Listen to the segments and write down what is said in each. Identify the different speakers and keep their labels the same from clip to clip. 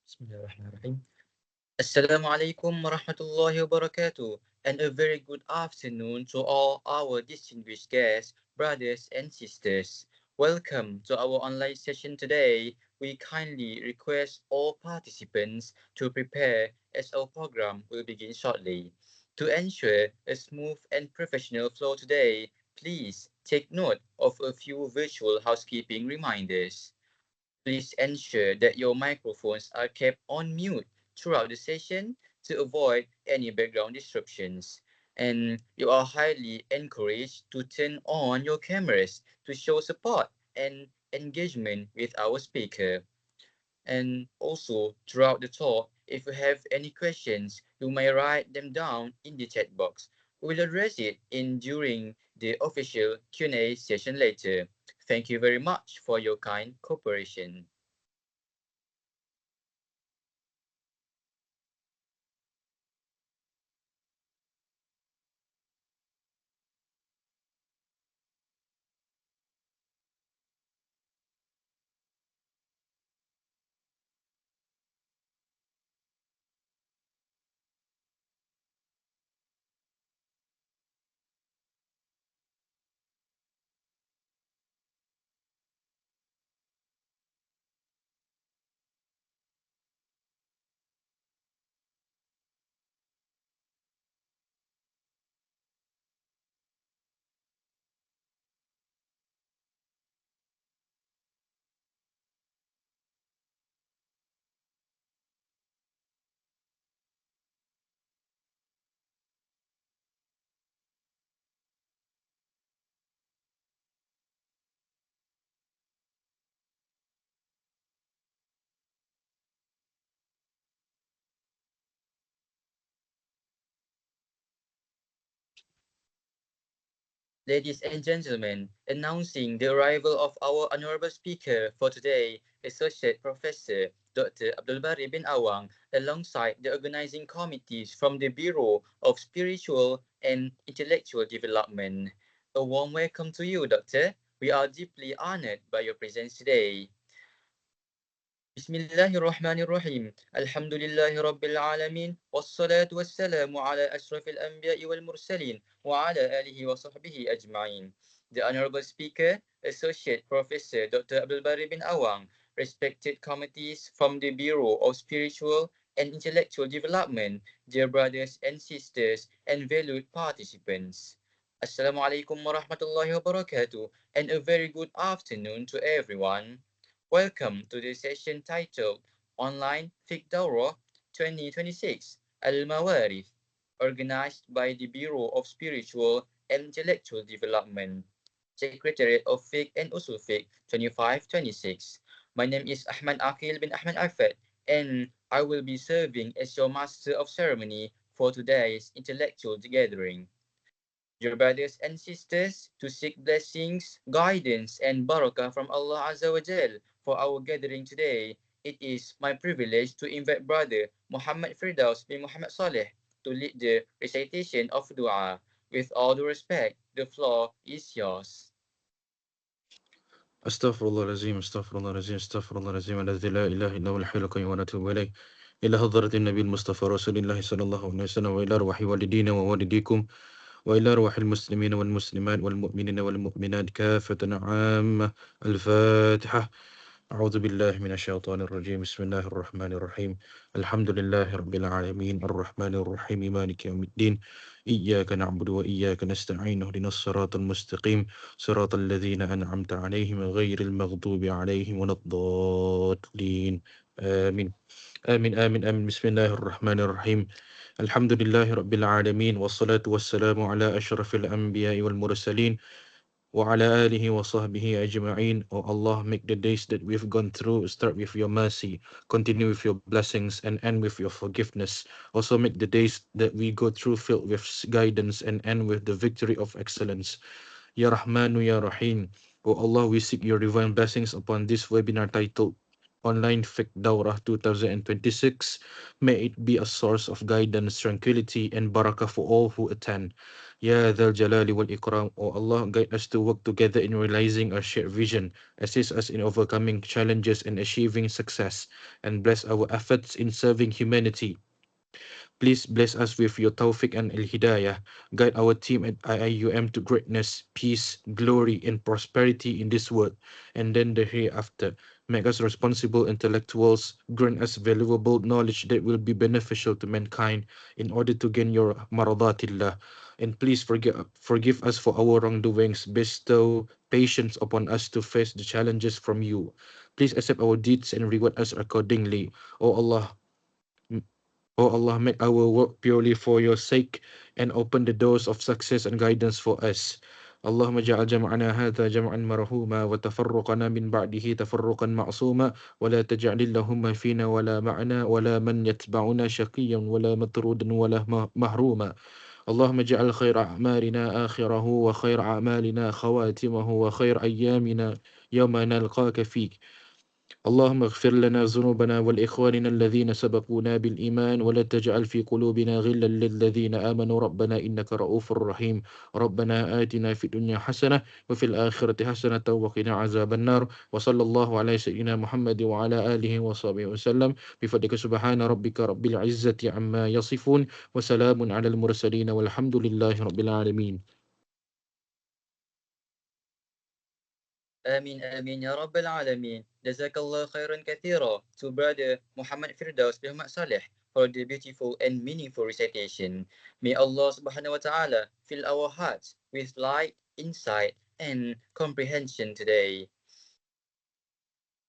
Speaker 1: Bismillahirrahmanirrahim. Assalamualaikum warahmatullahi wabarakatuh, and a very good afternoon to all our distinguished guests, brothers and sisters. Welcome to our online session today. We kindly request all participants to prepare as our program will begin shortly. To ensure a smooth and professional flow today, please take note of a few virtual housekeeping reminders. Please ensure that your microphones are kept on mute throughout the session to avoid any background disruptions. And you are highly encouraged to turn on your cameras to show support and engagement with our speaker. And also, throughout the talk, if you have any questions, you may write them down in the chat box. We'll address it in during the official Q&A session later. Thank you very much for your kind cooperation. Ladies and gentlemen, announcing the arrival of our honorable speaker for today, Associate Professor Dr. Abdul Bari bin Awang, alongside the organizing committees from the Bureau of Spiritual and Intellectual Development. A warm welcome to you, Doctor. We are deeply honored by your presence today. Bismillahirrahmanirrahim. Alhamdulillahi Rabbil Alamin. Wassalatu wassalamu ala ashrafil anbiya'i wal mursalin wa ala alihi wa sahbihi ajma'in. The Honorable Speaker, Associate Professor Dr. Abdul Bari bin Awang, respected committees from the Bureau of Spiritual and Intellectual Development, dear brothers and sisters, and valued participants. Assalamualaikum warahmatullahi wabarakatuh, and a very good afternoon to everyone. Welcome to the session titled Online Fiqh Dawrah 2026 Al-Mawarith, organized by the Bureau of Spiritual and Intellectual Development, Secretariat of Fiqh and Usul Fiqh 2526. My name is Ahmad Aqil bin Ahmad Arfat, and I will be serving as your Master of Ceremony for today's intellectual gathering. Dear brothers and sisters, to seek blessings, guidance, and barakah from Allah Azza wa Jal for our gathering today, it is my privilege to invite Brother Muhammad Firdaus bin Muhammad Saleh to lead the recitation of dua. With all due respect, the floor is yours.
Speaker 2: استغفر الله العظيم استغفر الله العظيم استغفر الله العظيم الذي لا اله الا هو الحي القيوم ونتوب اليه الى حضرة النبي المصطفى رسول الله صلى الله عليه وسلم والى ارواح والدينا ووالديكم والى ارواح المسلمين والمسلمات والمؤمنين والمؤمنات كافة عامة. الفاتحة. أعوذ بالله من الشيطان الرجيم. بسم الله الرحمن الرحيم. الحمد لله رب العالمين الرحمن الرحيم مالك يوم الدين. إياك نعبد وإياك نستعين اهدنا الصراط المستقيم صراط الذين أنعمت عليهم غير المغضوب عليهم ولا الضالين. آمين آمين آمين آمين. بسم الله الرحمن الرحيم. الحمد لله رب العالمين والصلاة والسلام على أشرف الأنبياء والمرسلين وعلى آله وصحبه أجمعين. O Allah, make the days that we've gone through start with your mercy, continue with your blessings, and end with your forgiveness. Also make the days that we go through filled with guidance and end with the victory of excellence. Ya Rahmanu Ya Rahim. O Allah, we seek your divine blessings upon this webinar titled Online Fiqh Daurah 2026. May it be a source of guidance, tranquility, and barakah for all who attend. Ya Dhal Jalali wal Ikram, O Allah, guide us to work together in realizing our shared vision, assist us in overcoming challenges and achieving success, and bless our efforts in serving humanity. Please bless us with your tawfiq and al-hidayah. Guide our team at IIUM to greatness, peace, glory, and prosperity in this world and then the hereafter. Make us responsible intellectuals. Grant us valuable knowledge that will be beneficial to mankind in order to gain your maradatillah. And please forgive us for our wrongdoings. Bestow patience upon us to face the challenges from you. Please accept our deeds and reward us accordingly. O Allah, O Allah, make our work purely for your sake and open the doors of success and guidance for us. اللهم اجعل جمعنا هذا جمعا مرحوما وتفرقنا من بعده تفرقا معصوما ولا تجعل اللهم فينا ولا معنا ولا من يتبعنا شقيا ولا مطرودا ولا محروما. اللهم اجعل خير أعمالنا آخره وخير أعمالنا خواتمه وخير أيامنا يوم نلقاك فيك. اللهم اغفر لنا ذنوبنا والإخواننا الذين سبقونا بالإيمان ولا تجعل في قلوبنا غلا للذين آمنوا ربنا إنك رؤوف رحيم. ربنا آتنا في الدنيا حسنة وفي الآخرة حسنة وقنا عذاب النار. وصلى الله على سيدنا محمد وعلى آله وصحبه وسلم. بفضلك سبحان ربك رب العزة عما يصفون وسلام على المرسلين والحمد لله رب العالمين.
Speaker 1: آمين آمين يا رب العالمين. جزاك الله خيرا كثيرا to brother Muhammad Firdaus bin Ahmad Saleh for the beautiful and meaningful recitation. May Allah subhanahu wa ta'ala fill our hearts with light, insight and comprehension today.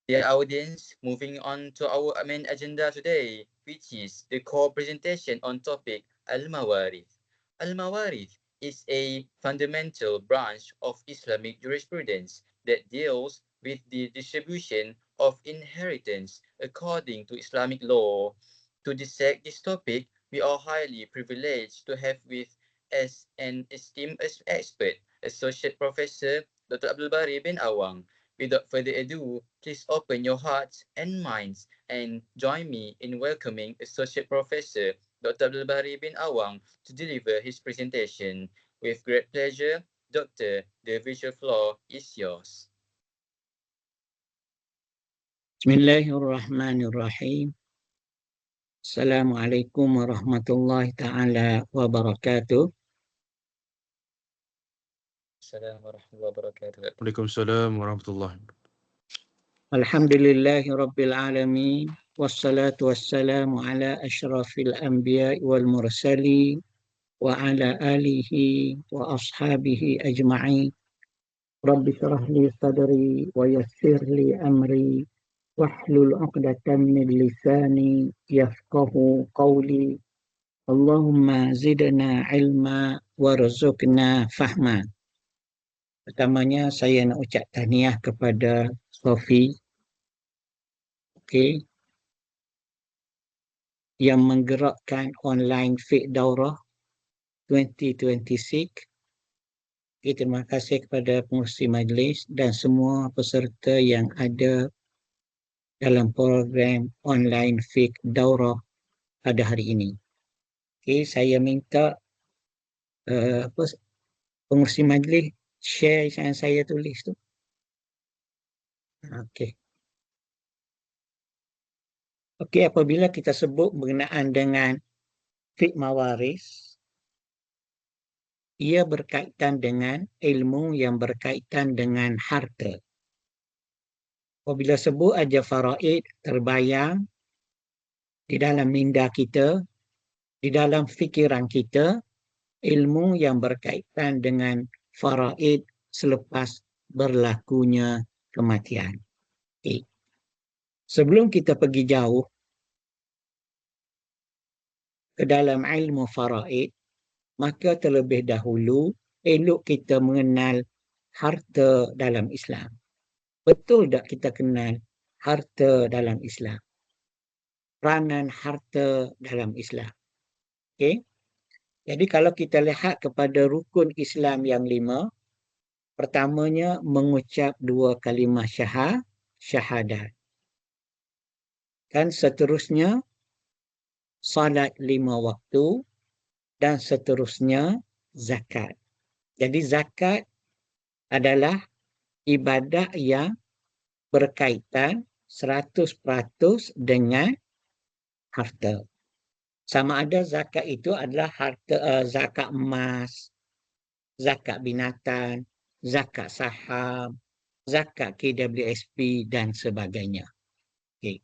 Speaker 1: Dear audience, moving on to our main agenda today, which is the core presentation on topic Al-Mawarith. Al-Mawarith is a fundamental branch of Islamic jurisprudence that deals with the distribution of inheritance according to Islamic law. To dissect this topic, we are highly privileged to have with as an esteemed expert, Associate Professor Dr. Abdul Bari bin Awang. Without further ado, please open your hearts and minds and join me in welcoming Associate Professor Dr. Abdul Bari bin Awang to deliver his presentation. With great pleasure, Doctor, the visual floor is yours.
Speaker 3: Bismillahirrahmanirrahim. Assalamualaikum warahmatullahi ta'ala wabarakatuh.
Speaker 1: Assalamualaikum warahmatullahi wabarakatuh.
Speaker 2: Waalaikumsalam warahmatullahi wabarakatuh.
Speaker 3: Alhamdulillahi rabbil alamin. Wassalatu wassalamu ala ashrafil anbiya wal mursalin wa ala alihi wa ashabihi ajma'in. Rabbi syrah li sadri wa yassir li amri wahlul 'uqdatam min lisani yafqahu qawli. Allahumma zidna ilma warzuqna fahma. Pertamanya saya nak ucap tahniah kepada Sofi, yang menggerakkan online Fiqh Daurah 2026. Terima kasih kepada pengurusi majlis dan semua peserta yang ada dalam program online Fiqh Daurah pada hari ini. Saya minta pengurusi majlis share yang saya tulis tu. Apabila kita sebut berkenaan dengan fiqh mawaris, ia berkaitan dengan ilmu yang berkaitan dengan harta. Apabila sebut aja faraid, terbayang di dalam minda kita, di dalam fikiran kita, ilmu yang berkaitan dengan faraid selepas berlakunya kematian. Sebelum kita pergi jauh ke dalam ilmu faraid, maka terlebih dahulu elok kita mengenal harta dalam Islam. Betul tak kita kenal harta dalam Islam? Peranan harta dalam Islam. Jadi kalau kita lihat kepada rukun Islam yang 5, pertamanya mengucap 2 kalimah syahadat. kan seterusnya salat 5 waktu dan seterusnya zakat. Jadi zakat adalah ibadah yang berkaitan 100% dengan harta. Sama ada zakat itu adalah zakat emas, zakat binatang, zakat saham, zakat KWSP dan sebagainya. Okay.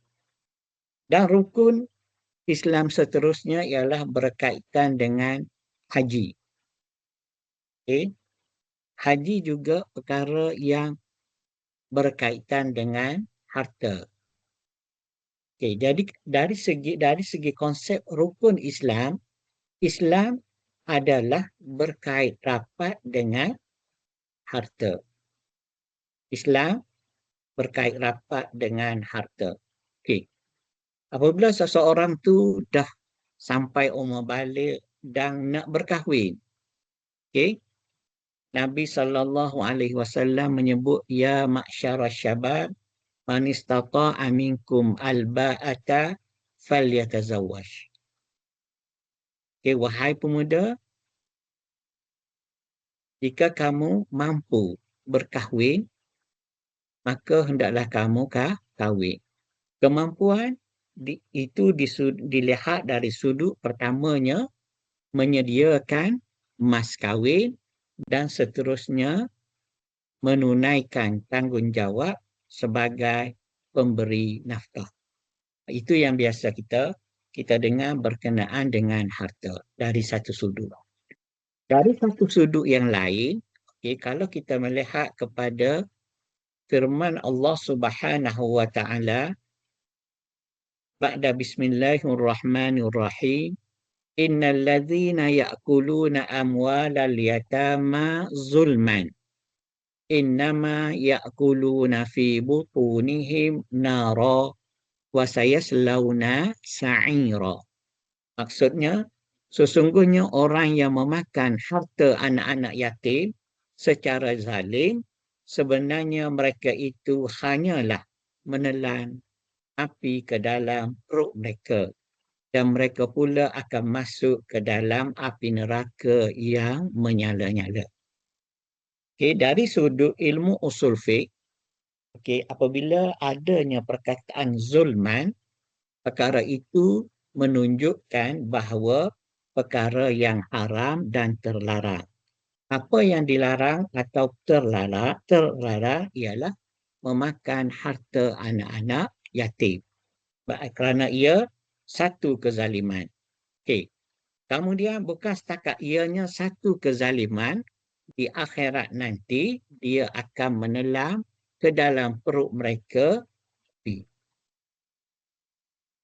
Speaker 3: Dan rukun Islam seterusnya ialah berkaitan dengan haji. Okay. Haji juga perkara yang berkaitan dengan harta. Okay. Jadi dari segi konsep rukun Islam, Islam adalah berkait rapat dengan harta. Islam berkait rapat dengan harta. Okay. Apabila seseorang tu dah sampai umur balik dan nak berkahwin, okay, Nabi SAW menyebut, ya ma'syara syabab, man istata'a minkum alba'ata falyatazawwaj. Okay, wahai pemuda, jika kamu mampu berkahwin, maka hendaklah kamu kahwin. Kemampuan itu dilihat dari sudut pertamanya menyediakan mas kahwin dan seterusnya menunaikan tanggungjawab sebagai pemberi nafkah. Itu yang biasa kita dengar berkenaan dengan harta dari satu sudut. Dari satu sudut yang lain, okay, kalau kita melihat kepada firman Allah Subhanahu wa taala ba'da bismillahirrahmanirrahim, innal ladzina ya'kuluna amwalal yatama zulman innama ya'kuluna fi butunihim nara wa sayaslawna sa'ira. Maksudnya, sesungguhnya orang yang memakan harta anak-anak yatim secara zalim, sebenarnya mereka itu hanyalah menelan api ke dalam perut mereka dan mereka pula akan masuk ke dalam api neraka yang menyala-nyala. Okay, dari sudut ilmu usul fiqh, okay, apabila adanya perkataan zulman, perkara itu menunjukkan bahawa perkara yang haram dan terlarang. Apa yang dilarang atau terlarang ialah memakan harta anak-anak yatim. Kerana ia satu kezaliman. Okay. Kemudian bukan setakat ianya satu kezaliman, di akhirat nanti dia akan menelan ke dalam perut mereka api.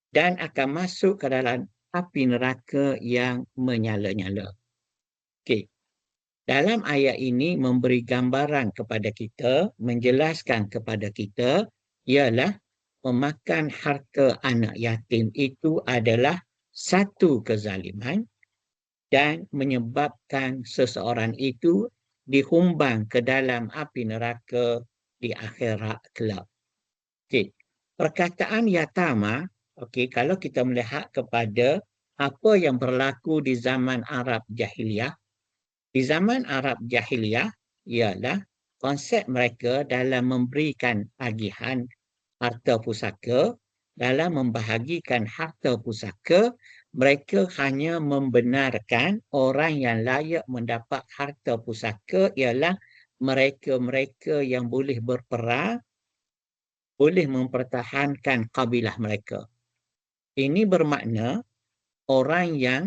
Speaker 3: Dan akan masuk ke dalam api neraka yang menyala-nyala. Okay. Dalam ayat ini memberi gambaran kepada kita, menjelaskan kepada kita, ialah memakan harta anak yatim itu adalah satu kezaliman dan menyebabkan seseorang itu dihumbang ke dalam api neraka di akhirat kelak. Okay. Perkataan yatama, okay, kalau kita melihat kepada apa yang berlaku di zaman Arab Jahiliyah, di zaman Arab Jahiliyah ialah konsep mereka dalam memberikan tagihan harta pusaka, dalam membahagikan harta pusaka, mereka hanya membenarkan orang yang layak mendapat harta pusaka ialah mereka-mereka yang boleh berperang, boleh mempertahankan kabilah mereka. Ini bermakna orang yang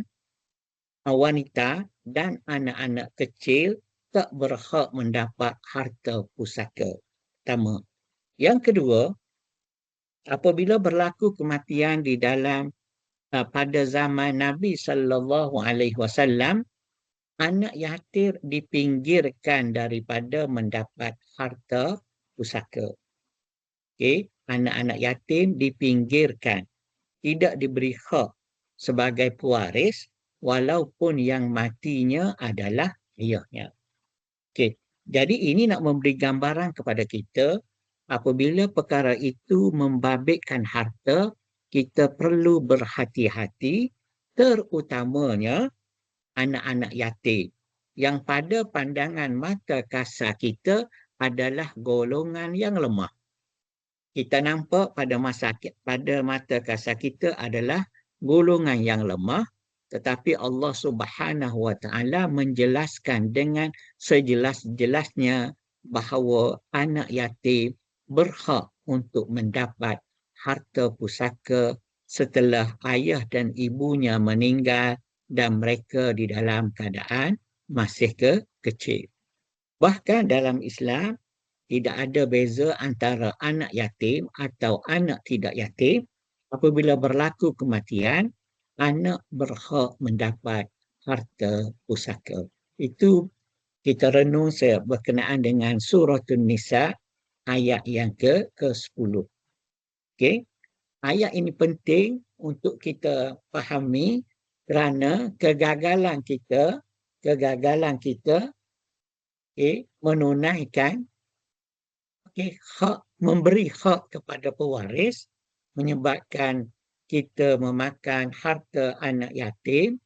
Speaker 3: wanita dan anak-anak kecil tak berhak mendapat harta pusaka. Pertama. Yang kedua, apabila berlaku kematian di dalam pada zaman Nabi SAW, anak yatim dipinggirkan daripada mendapat harta pusaka. Okay? Anak-anak yatim dipinggirkan, tidak diberi hak sebagai pewaris walaupun yang matinya adalah ayahnya. Okay. Jadi ini nak memberi gambaran kepada kita apabila perkara itu membabitkan harta, kita perlu berhati-hati, terutamanya anak-anak yatim yang pada pandangan mata kasar kita adalah golongan yang lemah. Kita nampak pada mata kasar kita adalah golongan yang lemah, tetapi Allah Subhanahu Wa Taala menjelaskan dengan sejelas-jelasnya bahawa anak yatim berhak untuk mendapat harta pusaka setelah ayah dan ibunya meninggal dan mereka di dalam keadaan masih kecil. Bahkan dalam Islam, tidak ada beza antara anak yatim atau anak tidak yatim. Apabila berlaku kematian, anak berhak mendapat harta pusaka. Itu kita renung berkenaan dengan surah An-Nisa ayat yang ke-10. Okey. Ayat ini penting untuk kita fahami kerana kegagalan kita menunaikan hak, memberi hak kepada pewaris menyebabkan kita memakan harta anak yatim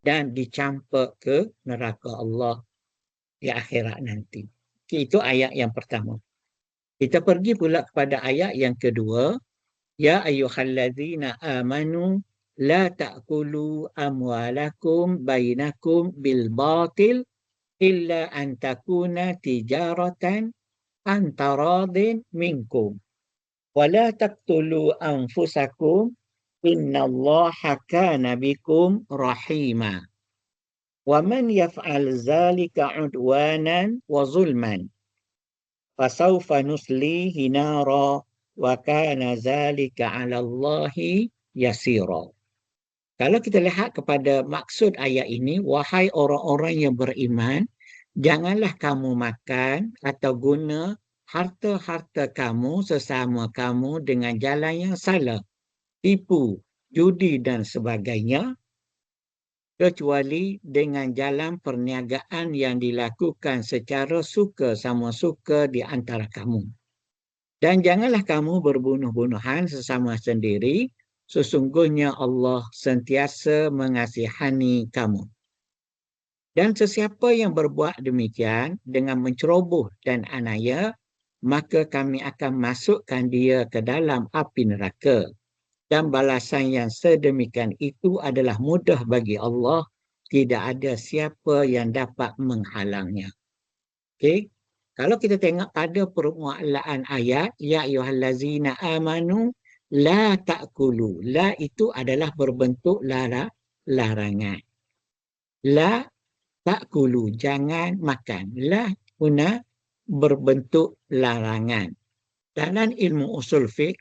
Speaker 3: dan dicampak ke neraka Allah di akhirat nanti. Itu ayat yang pertama. Kita pergi pula kepada ayat yang kedua. Ya ayyuhallazina amanu la ta'kulu amwalakum bainakum bil batil illa an takuna tijaratan an taradin minkum wa la taqtulu anfusakum innallaha kana bikum rahima wa man yaf'al zalika udwanan wa zulman fasawfa nuslihi nara wa kana zalika 'ala Allahi yasira. Kalau kita lihat kepada maksud ayat ini, wahai orang-orang yang beriman, janganlah kamu makan atau guna harta-harta kamu sesama kamu dengan jalan yang salah, tipu, judi dan sebagainya, kecuali dengan jalan perniagaan yang dilakukan secara suka sama suka di antara kamu. Dan janganlah kamu berbunuh-bunuhan sesama sendiri, sesungguhnya Allah sentiasa mengasihani kamu. Dan sesiapa yang berbuat demikian dengan menceroboh dan anaya, maka kami akan masukkan dia ke dalam api neraka. Dan balasan yang sedemikian itu adalah mudah bagi Allah, tidak ada siapa yang dapat menghalangnya. Okey. Kalau kita tengok pada permulaan ayat, ya ayyuhallazina amanu la ta'kulu. La itu adalah berbentuk larangan. La ta'kulu, jangan makan. La guna berbentuk larangan. Dalam ilmu usul fiqh,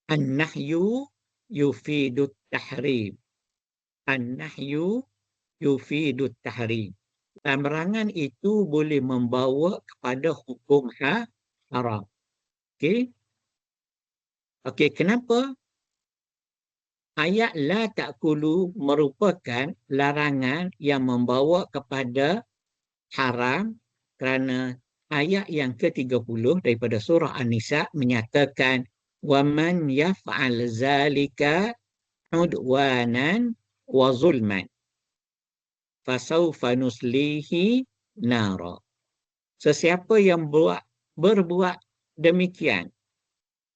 Speaker 3: an-nahyu yufidut tahrim. An-nahyu yufidut tahrim. Larangan itu boleh membawa kepada hukum haram. Okey. Okey, kenapa ayat la ta'kulu merupakan larangan yang membawa kepada haram? Kerana ayat yang ke-30 daripada surah An-Nisa menyatakan وَمَنْ يَفْعَلْ ذَلِكَ عُدْوَانًا وَظُلْمًا فَسَوْفَ نُصْلِيهِ نَارًا. Sesiapa yang berbuat demikian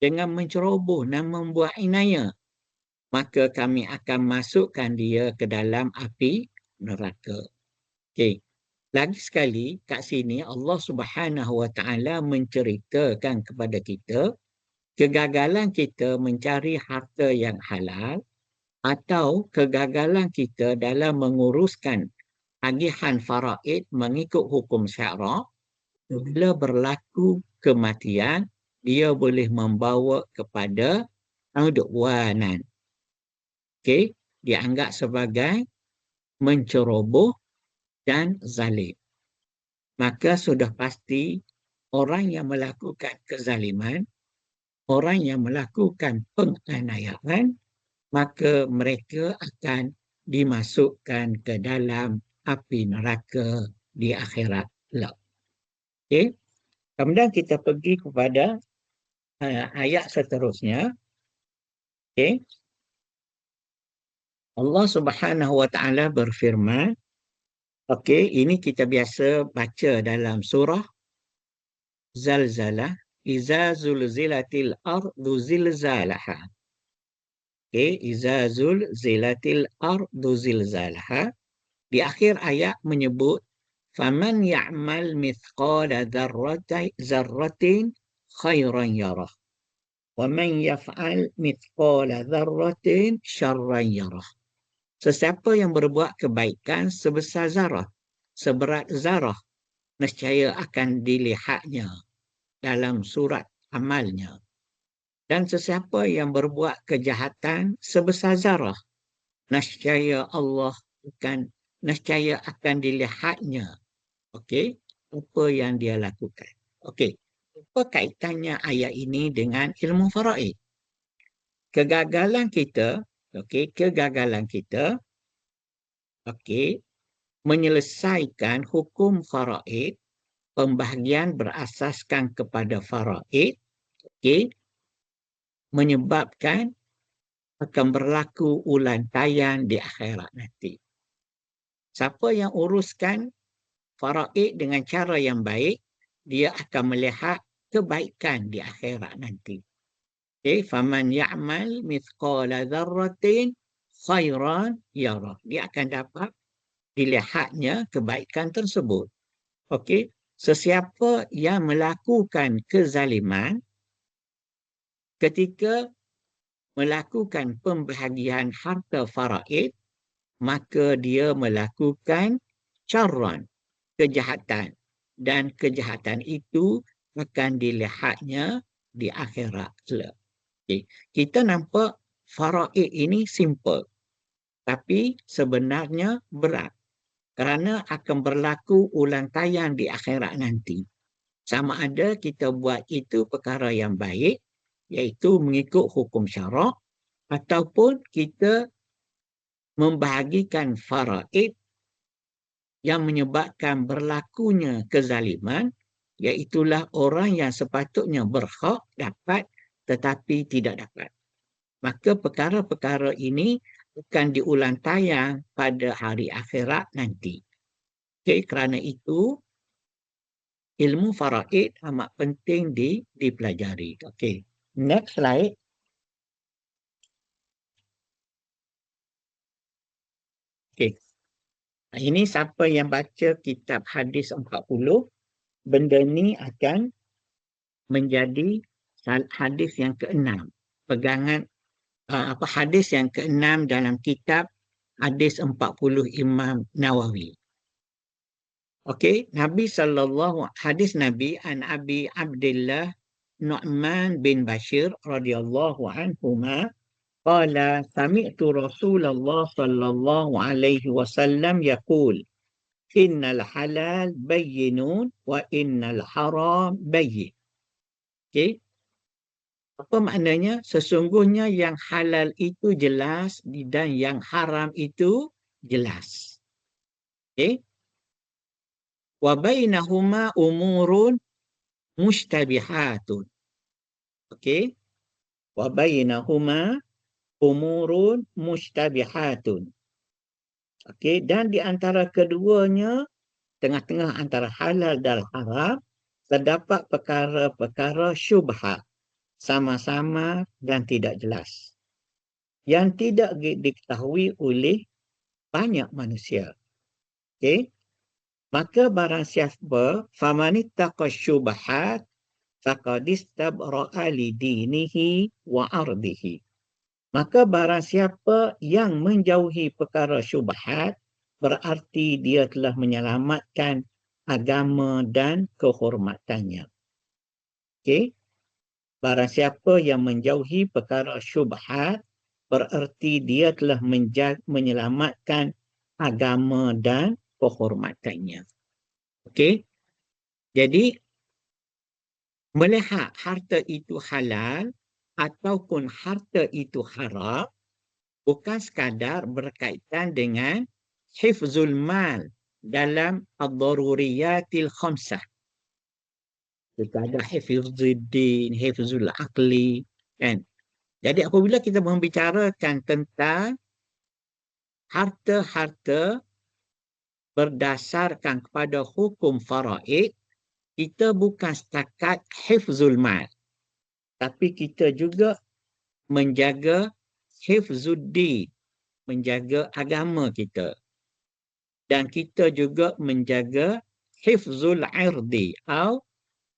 Speaker 3: dengan menceroboh dan membuat inaya, maka kami akan masukkan dia ke dalam api neraka. Okey. Lagi sekali kat sini Allah Subhanahu Wa Taala menceritakan kepada kita kegagalan kita mencari harta yang halal atau kegagalan kita dalam menguruskan agihan faraid mengikut hukum syarak. Bila berlaku kematian, dia boleh membawa kepada udwanan. Okey, dianggap sebagai menceroboh dan zalim. Maka sudah pasti orang yang melakukan kezaliman, orang yang melakukan penganiayaan, maka mereka akan dimasukkan ke dalam api neraka di akhirat kelak. Okey. Kemudian kita pergi kepada ayat seterusnya. Okey. Allah Subhanahu wa taala berfirman, okey, ini kita biasa baca dalam surah Zalzalah, iza zulzilatil ardu zilzalaha. Okey, iza zulzilatil ardu zilzalaha. Di akhir ayat menyebut faman ya'mal mithqala dzarratin khairan yarah wa man yaf'al mithqala dzarratin syarran yarah. Sesiapa yang berbuat kebaikan sebesar zarah, seberat zarah, nescaya akan dilihatnya dalam surat amalnya. Dan sesiapa yang berbuat kejahatan sebesar zarah, nescaya akan dilihatnya. Okey, apa yang dia lakukan. Okey, apa kaitannya ayat ini dengan ilmu faraid? Kegagalan kita, menyelesaikan hukum faraid, pembahagian berasaskan kepada faraid, menyebabkan akan berlaku ulang tayang di akhirat nanti. Siapa yang uruskan faraid dengan cara yang baik, dia akan melihat kebaikan di akhirat nanti. Faman ya'mal mithqala dzarratin khairan yarah. Dia akan dapat dilihatnya kebaikan tersebut. Okey, sesiapa yang melakukan kezaliman ketika melakukan pembahagian harta faraid, maka dia melakukan syarran, kejahatan, dan kejahatan itu akan dilihatnya di akhirat. Okay. Kita nampak faraid ini simple, tapi sebenarnya berat kerana akan berlaku ulang tayang di akhirat nanti. Sama ada kita buat itu perkara yang baik, iaitu mengikut hukum syarak, ataupun kita membahagikan faraid yang menyebabkan berlakunya kezaliman, iaitulah orang yang sepatutnya berhak dapat tetapi tidak dapat. Maka perkara-perkara ini akan diulang tayang pada hari akhirat nanti. Okay, kerana itu ilmu faraid amat penting dipelajari. Okay. Next slide. Okay. Ini siapa yang baca kitab hadis 40, benda ni akan menjadi hadis yang ke-6. Pegangan hadis yang ke-6 dalam kitab hadis 40 Imam Nawawi. Okey, hadis Nabi an Abi Abdullah Nu'man bin Bashir radhiyallahu anhuma qala sami'tu Rasulullah sallallahu alaihi wasallam yaqul innal halal bayyinun wa innal haram bayyin. Okey. Apa maknanya? Sesungguhnya yang halal itu jelas dan yang haram itu jelas. Okey. Wa bainahuma umurun mushtabihatun. Okey. Wa bainahuma umurun mushtabihatun. Okey, dan di antara keduanya, tengah-tengah antara halal dan haram, terdapat perkara-perkara syubhat, sama-sama dan tidak jelas, yang tidak diketahui oleh banyak manusia. Okey, maka barang siapa famanittaqa syubhat faqad istabra'a li dinihi wa ardihi. Maka barang siapa yang menjauhi perkara syubhat, berarti dia telah menyelamatkan agama dan kehormatannya. Okey. Barang siapa yang menjauhi perkara syubhat, berarti dia telah menyelamatkan agama dan kehormatannya. Okey. Jadi, melihat harta itu halal ataupun harta itu haram, bukan sekadar berkaitan dengan hifzul mal dalam ad-daruriyatil khamsah. Kita ada hifzul din, hifzul aqli, kan? Jadi apabila kita membicarakan tentang harta-harta berdasarkan kepada hukum faraid, kita bukan setakat hifzul mal, tapi kita juga menjaga hifzuddin, menjaga agama kita. Dan kita juga menjaga hifzul irdi atau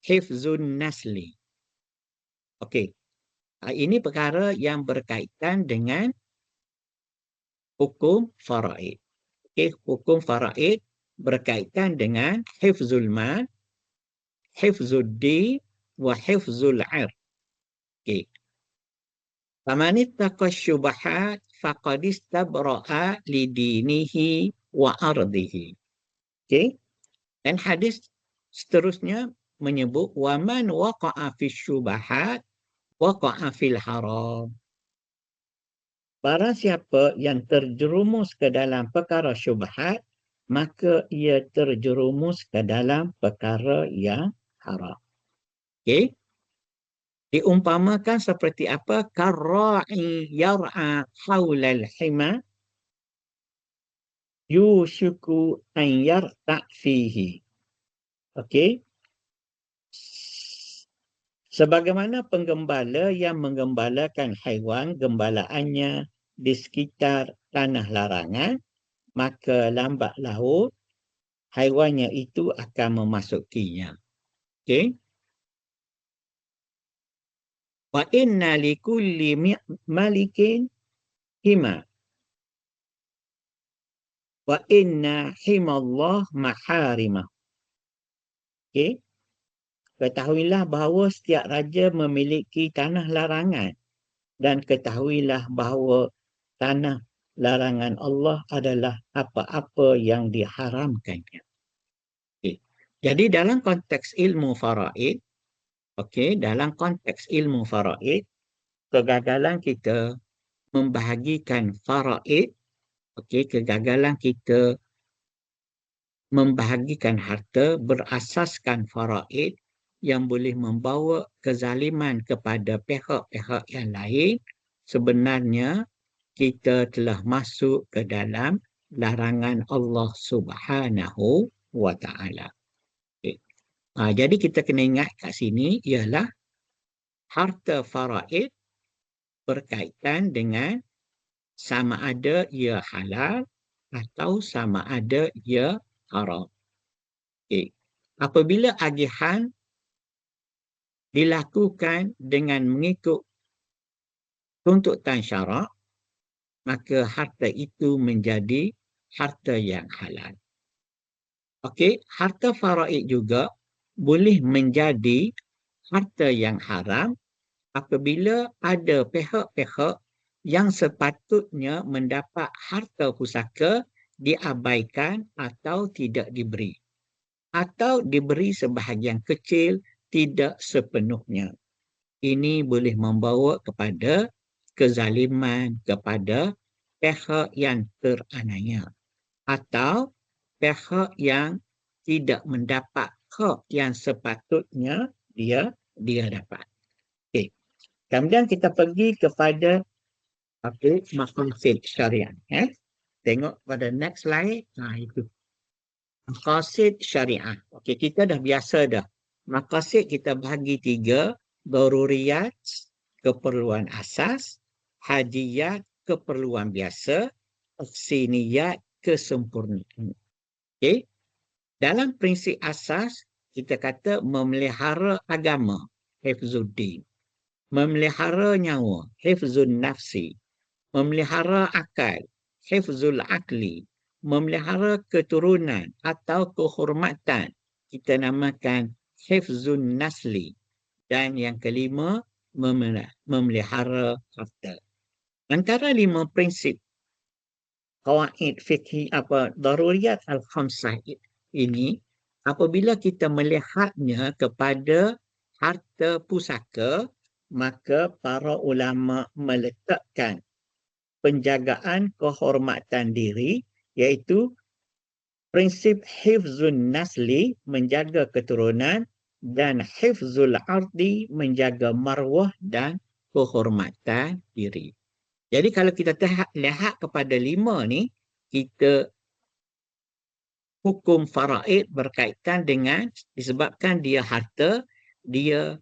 Speaker 3: hifzun nasli. Okey. Ini perkara yang berkaitan dengan hukum faraid. Okey, hukum faraid berkaitan dengan hifzul mal, hifzuddin wa hifzul ird. Okey. Faman ittaqa syubahat faqad istabra'a lidinihi wa ardihi. Okey. Dan hadis seterusnya menyebut waman waqa'a fi syubahat waqa'a fil haram. Barang siapa yang terjerumus ke dalam perkara syubhat, maka ia terjerumus ke dalam perkara yang haram. Okey. Diumpamakan seperti apa? Karra'i yar'a haulal hima yushiku an yarta' fihi. Okey. Sebagaimana penggembala yang menggembalakan haiwan gembalaannya di sekitar tanah larangan, maka lambat laun haiwannya itu akan memasukinya. Okey. Wa inna likulli malikin hima. Wa inna himallah maharimah. Okey. Ketahuilah bahawa setiap raja memiliki tanah larangan, dan ketahuilah bahawa tanah larangan Allah adalah apa-apa yang diharamkannya. Okay. Jadi dalam konteks ilmu faraid, dalam konteks ilmu faraid, kegagalan kita membahagikan faraid, kegagalan kita membahagikan harta berasaskan faraid yang boleh membawa kezaliman kepada pihak-pihak yang lain, sebenarnya kita telah masuk ke dalam larangan Allah Subhanahu wa Ta'ala. Okay. Jadi kita kena ingat kat sini ialah harta faraid berkaitan dengan sama ada ia halal atau sama ada ia haram. Okay. Apabila agihan dilakukan dengan mengikut tuntutan syarak, maka harta itu menjadi harta yang halal. Okey, harta faraid juga boleh menjadi harta yang haram apabila ada pihak-pihak yang sepatutnya mendapat harta pusaka diabaikan atau tidak diberi, atau diberi sebahagian kecil, tidak sepenuhnya. Ini boleh membawa kepada kezaliman kepada pihak yang teranaya atau pihak yang tidak mendapat hak yang sepatutnya dia dapat. Okey. Kemudian kita pergi kepada maqasid syariah. Tengok pada next slide. Itu maqasid syariah. Okey, kita dah biasa dah. Maqasid kita bahagi 3, daruriyat, keperluan asas, hajiyat, keperluan biasa, tahsiniyat, kesempurnaan. Okey. Dalam prinsip asas, kita kata memelihara agama, hifzuddin. Memelihara nyawa, hifzun nafsi. Memelihara akal, hifzul akli. Memelihara keturunan atau kehormatan, kita namakan hifzun nasli. Dan yang kelima, memelihara harta. Antara 5 prinsip qawaid fikhi daruriyat al-khamsah ini, apabila kita melihatnya kepada harta pusaka, maka para ulama meletakkan penjagaan kehormatan diri, iaitu prinsip hifzun nasli, menjaga keturunan, dan hifzul ardi, menjaga marwah dan kehormatan diri. Jadi kalau kita lihat kepada 5 ni, kita hukum faraid berkaitan dengan disebabkan dia harta, dia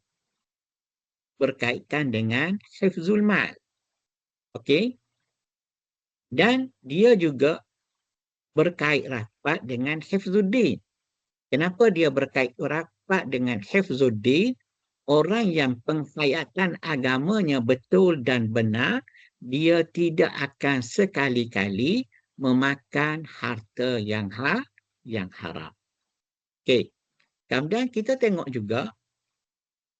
Speaker 3: berkaitan dengan hifzul mal. Okey? Dan dia juga berkait rapat dengan hifzuddin. Kenapa dia berkait rapat dengan hifzuddin? Orang yang penghayatan agamanya betul dan benar, dia tidak akan sekali-kali memakan harta yang haram. Okey. Kemudian kita tengok juga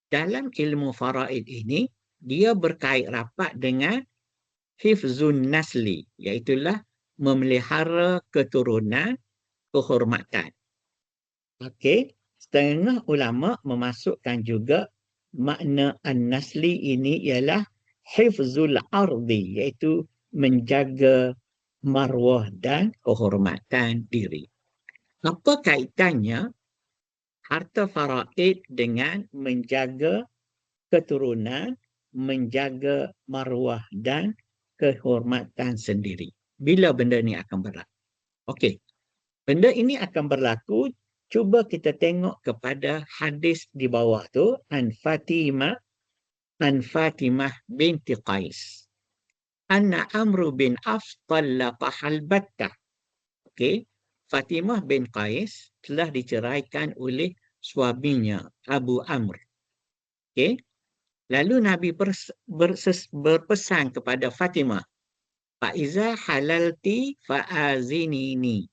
Speaker 3: dalam ilmu faraid ini, dia berkait rapat dengan hifzun nasli, iaitulah memelihara keturunan, kehormatan. Okey, setengah ulama memasukkan juga makna an-nasli ini ialah hifzul ardi, iaitu menjaga maruah dan kehormatan diri. Apa kaitannya harta faraid dengan menjaga keturunan, menjaga maruah dan kehormatan sendiri? Bila benda ni akan berlaku? Okey, benda ini akan berlaku. Cuba kita tengok kepada hadis di bawah tu, an Fatimah binti Qais. Anna Amr bin Auf talaqahal battah. Okey, Fatimah bin Qais telah diceraikan oleh suaminya Abu Amr. Okey, lalu Nabi berpesan kepada Fatimah, "Faiza halalti fa'azinini."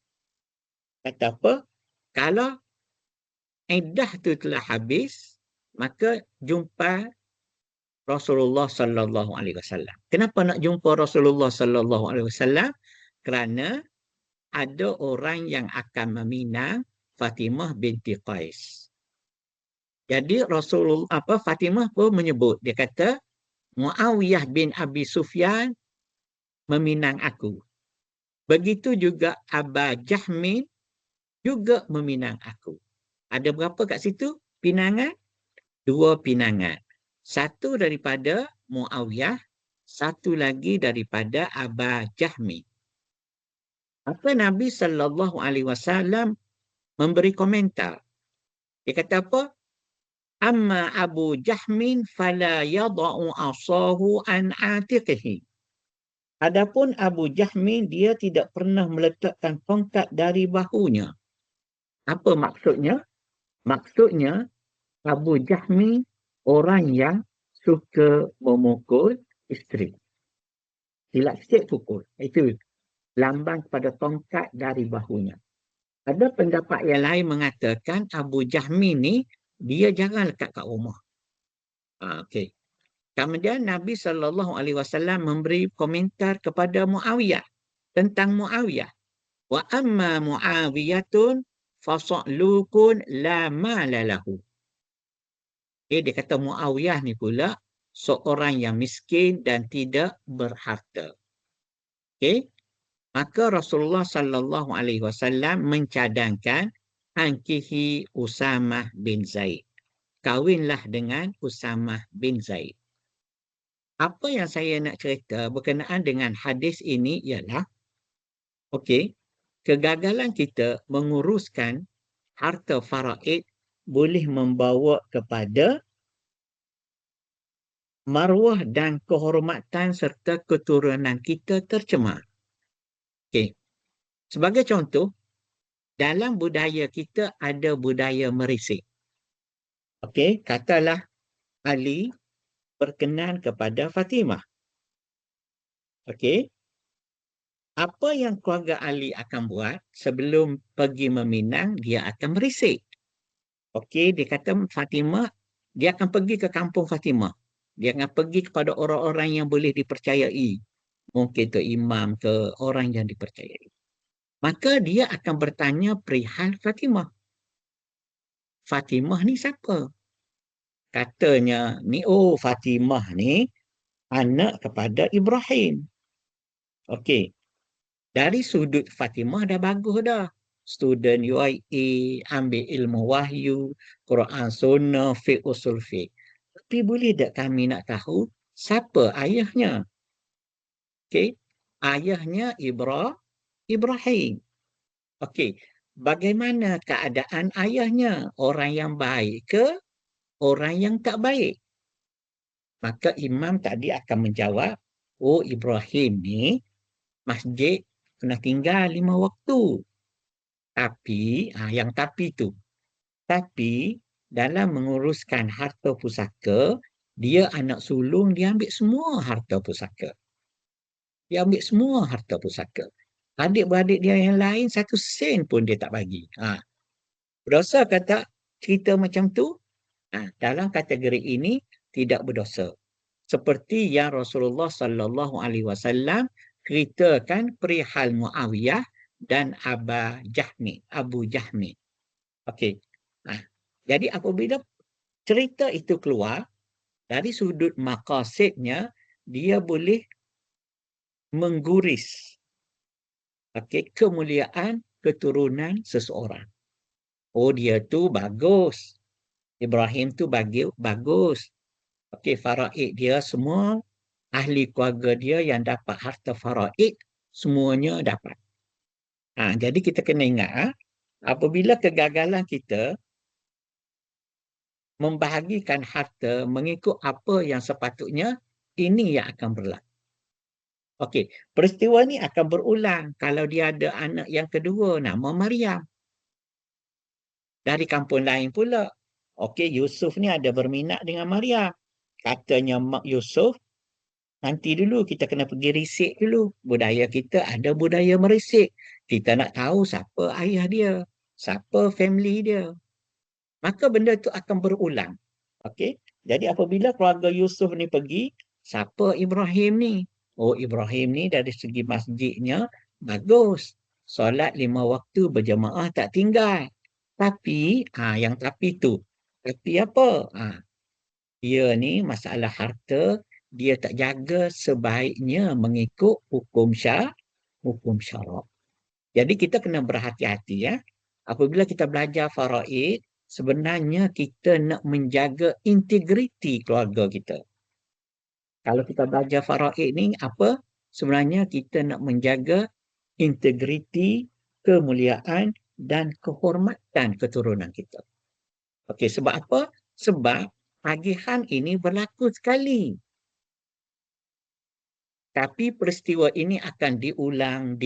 Speaker 3: Kata apa? Kalau iddah tu telah habis, maka jumpa Rasulullah sallallahu alaihi wasallam. Kenapa nak jumpa Rasulullah sallallahu alaihi wasallam? Kerana ada orang yang akan meminang Fatimah binti Qais. Jadi Fatimah pun menyebut, dia kata Muawiyah bin Abi Sufyan meminang aku. Begitu juga Aba Jahmin juga meminang aku. Ada berapa kat situ pinangan? 2 pinangan. Satu daripada Muawiyah, satu lagi daripada Aba Jahmin. Maka Nabi SAW memberi komentar. Dia kata apa? Amma Abu Jahmin fala yada'u asahu an atiqihi. Adapun Abu Jahmin, dia tidak pernah meletakkan tongkat dari bahunya. Apa maksudnya? Maksudnya Abu Jahmin orang yang suka memukul isteri. Silap sikit pukul. Itu lambang kepada tongkat dari bahunya. Ada pendapat yang lain mengatakan Abu Jahmin ni dia jarang lekat kat rumah. Okey. Kemudian Nabi SAW memberi komentar kepada Muawiyah tentang Muawiyah. Wa amma Muawiyatun fasa'lukun la mala lahu. Dia kata Muawiyah ni pula seorang yang miskin dan tidak berharta. Okey. Maka Rasulullah SAW mencadangkan ankihi Usamah bin Zaid. Kawinlah dengan Usamah bin Zaid. Apa yang saya nak cerita berkenaan dengan hadis ini ialah, okey, kegagalan kita menguruskan harta faraid boleh membawa kepada maruah dan kehormatan serta keturunan kita tercemar. Okey. Sebagai contoh, dalam budaya kita ada budaya merisik. Okey, katalah Ali berkenan kepada Fatimah. Okey. Apa yang keluarga Ali akan buat sebelum pergi meminang, dia akan merisik. Okey, dia kata Fatimah, dia akan pergi ke kampung Fatimah. Dia akan pergi kepada orang-orang yang boleh dipercayai. Mungkin tu imam ke orang yang dipercayai. Maka dia akan bertanya perihal Fatimah. Fatimah ni siapa? Katanya ni, Fatimah ni anak kepada Ibrahim. Okey. Dari sudut Fatimah dah bagus dah. Student UIA, ambil ilmu wahyu, Quran Sunnah, fiqh usul fiqh. Tapi boleh tak kami nak tahu siapa ayahnya? Okey. Ayahnya Ibrahim. Okey, bagaimana keadaan ayahnya? Orang yang baik ke orang yang tak baik? Maka imam tadi akan menjawab, oh Ibrahim ni masjid kena tinggal 5 waktu. Tapi, yang tapi tu. Tapi, dalam menguruskan harta pusaka, dia anak sulung, dia ambil semua harta pusaka. Dia ambil semua harta pusaka. Adik-beradik dia yang lain, 1 sen pun dia tak bagi. Berdosa ke tak cerita macam tu? Dalam kategori ini, tidak berdosa. Seperti yang Rasulullah sallallahu alaihi wasallam ceritakan perihal Muawiyah dan Abu Jahmi. Okey. Jadi apabila cerita itu keluar dari sudut maqasidnya, dia boleh mengguris kemuliaan keturunan seseorang. Oh, dia tu bagus. Ibrahim tu bagus. Okey, faraid dia semua, ahli keluarga dia yang dapat harta faraid, semuanya dapat. Jadi kita kena ingat, apabila kegagalan kita membahagikan harta mengikut apa yang sepatutnya, ini yang akan berlaku. Okey, peristiwa ni akan berulang kalau dia ada anak yang kedua nama Maryam. Dari kampung lain pula. Okey, Yusuf ni ada berminat dengan Maryam. Katanya Mak Yusuf, nanti dulu kita kena pergi risik dulu. Budaya kita ada budaya merisik. Kita nak tahu siapa ayah dia, siapa family dia. Maka benda itu akan berulang. Okey. Jadi apabila keluarga Yusuf ni pergi, siapa Ibrahim ni? Oh, Ibrahim ni dari segi masjidnya bagus. Solat 5 waktu berjemaah tak tinggal. Tapi, yang tapi tu. Tapi apa? Dia ni masalah harta, dia tak jaga sebaiknya mengikut hukum syarak. Jadi kita kena berhati-hati ya. Apabila kita belajar faraid, sebenarnya kita nak menjaga integriti keluarga kita. Kalau kita belajar faraid ni apa? Sebenarnya kita nak menjaga integriti, kemuliaan dan kehormatan keturunan kita. Okey, sebab apa? Sebab tagihan ini berlaku sekali. Tapi peristiwa ini akan diulang.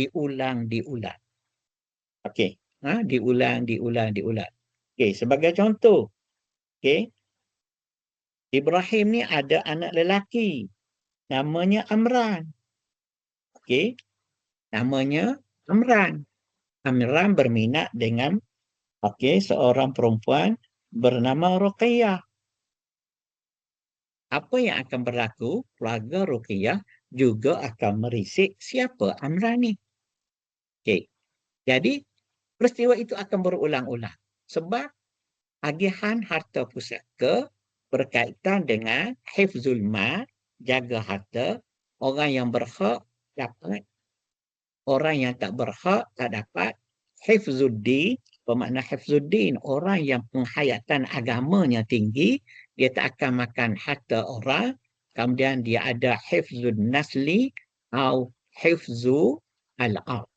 Speaker 3: Okey, diulang. Okey, sebagai contoh, okey, Ibrahim ni ada anak lelaki, namanya Amran. Okey, namanya Amran. Amran berminat dengan seorang perempuan bernama Ruqayyah. Apa yang akan berlaku? Keluarga Ruqayyah juga akan merisik siapa Amran ni. Okey. Jadi peristiwa itu akan berulang-ulang sebab agihan harta pusaka berkaitan dengan hifzul mal, jaga harta, orang yang berhak dapat, orang yang tak berhak tak dapat. Hifzuddin, bermakna hifzuddin, orang yang penghayatan agamanya tinggi, dia tak akan makan harta orang. Kemudian dia ada hifzul nasli atau hifzu al-ard.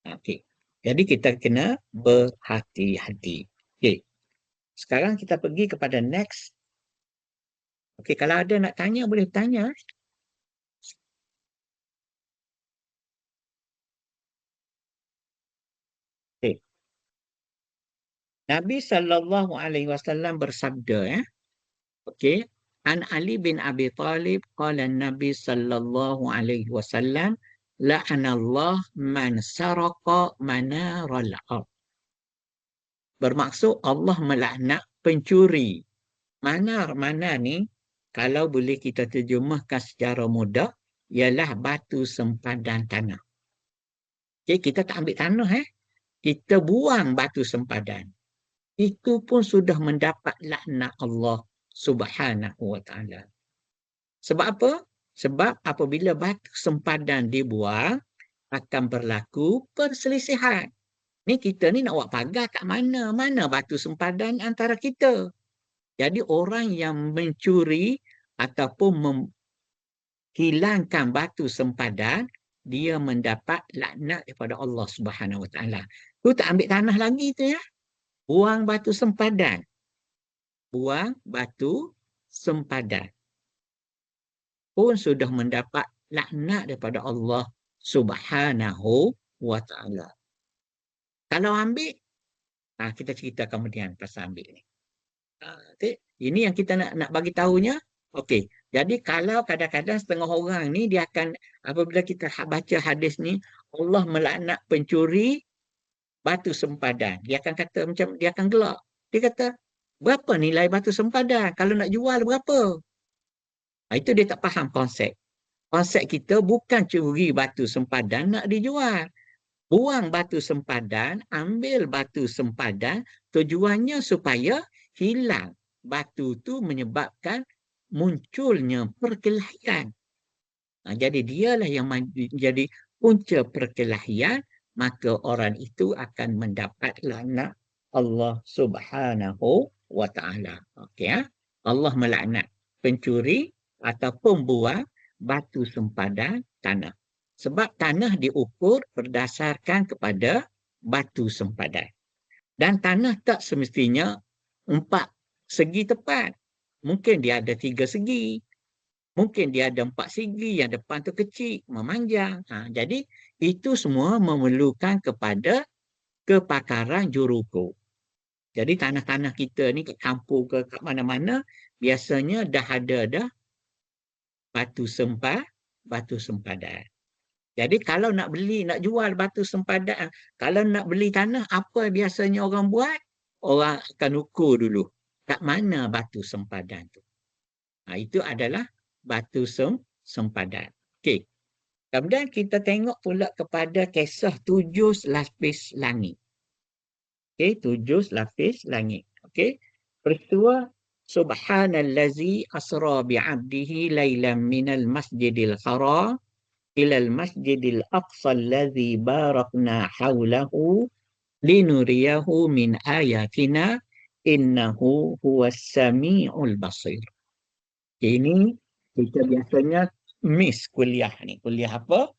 Speaker 3: Okey. Jadi kita kena berhati-hati. Okey. Sekarang kita pergi kepada next. Okey, kalau ada nak tanya boleh tanya. Okey. Nabi sallallahu alaihi wasallam bersabda okey, An Ali bin Abi Talib qala Nabi sallallahu alaihi wasallam la'anallah man saraqa manaral ard. Bermaksud Allah melaknat pencuri. Mana ni kalau boleh kita terjemahkan secara mudah ialah batu sempadan tanah. Okey, kita tak ambil tanah kita buang batu sempadan. Itu pun sudah mendapat laknat Allah Subhanahu wa taala. Sebab apa? Sebab apabila batu sempadan dibuang akan berlaku perselisihan. Ni kita ni nak buat pagar kat mana? Mana batu sempadan antara kita? Jadi orang yang mencuri ataupun menghilangkan batu sempadan dia mendapat laknat daripada Allah Subhanahu Wa Taala. Tu tak ambil tanah lagi tu ya. Buang batu sempadan. Buang batu sempadan. Pun sudah mendapat laknat daripada Allah Subhanahu Wa Taala. Kalau ambil, kita cerita kemudian pasal ambil ni. Okay. Ini yang kita nak bagi tahunya. Okey. Jadi kalau kadang-kadang setengah orang ni dia akan, apabila kita baca hadis ni, Allah melaknat pencuri batu sempadan. Dia akan kata macam, dia akan gelak. Dia kata, berapa nilai batu sempadan? Kalau nak jual berapa? Itu dia tak faham konsep. Konsep kita bukan curi batu sempadan nak dijual. Buang batu sempadan, ambil batu sempadan, tujuannya supaya hilang. Batu tu menyebabkan munculnya perkelahian. Jadi dialah yang menjadi punca perkelahian, maka orang itu akan mendapat laknat Allah Subhanahu Wa Taala. Okey, Allah melaknat pencuri atau pembuang batu sempadan tanah. Sebab tanah diukur berdasarkan kepada batu sempadan. Dan tanah tak semestinya 4 segi tepat. Mungkin dia ada 3 segi. Mungkin dia ada 4 segi, yang depan tu kecil, memanjang. Jadi itu semua memerlukan kepada kepakaran juruko. Jadi tanah-tanah kita ni kat kampung ke kat mana-mana, biasanya dah ada batu sempadan. Jadi kalau nak beli, nak jual batu sempadan, kalau nak beli tanah, apa biasanya orang buat? Orang akan ukur dulu. Kat mana batu sempadan tu? Itu adalah batu sempadan. Okey. Kemudian kita tengok pula kepada kisah 7 lapis langit. Okey, 7 lapis langit. Okey. Peristiwa Subhanallazi asra bi'abdihi lailan minal masjidil haram ilal masjidil aqsa allazi barakna hawlahu linuriyahu min ayatina innahu huwas sami'ul basir. Ini kita biasanya miss kuliah ni. Kuliah apa?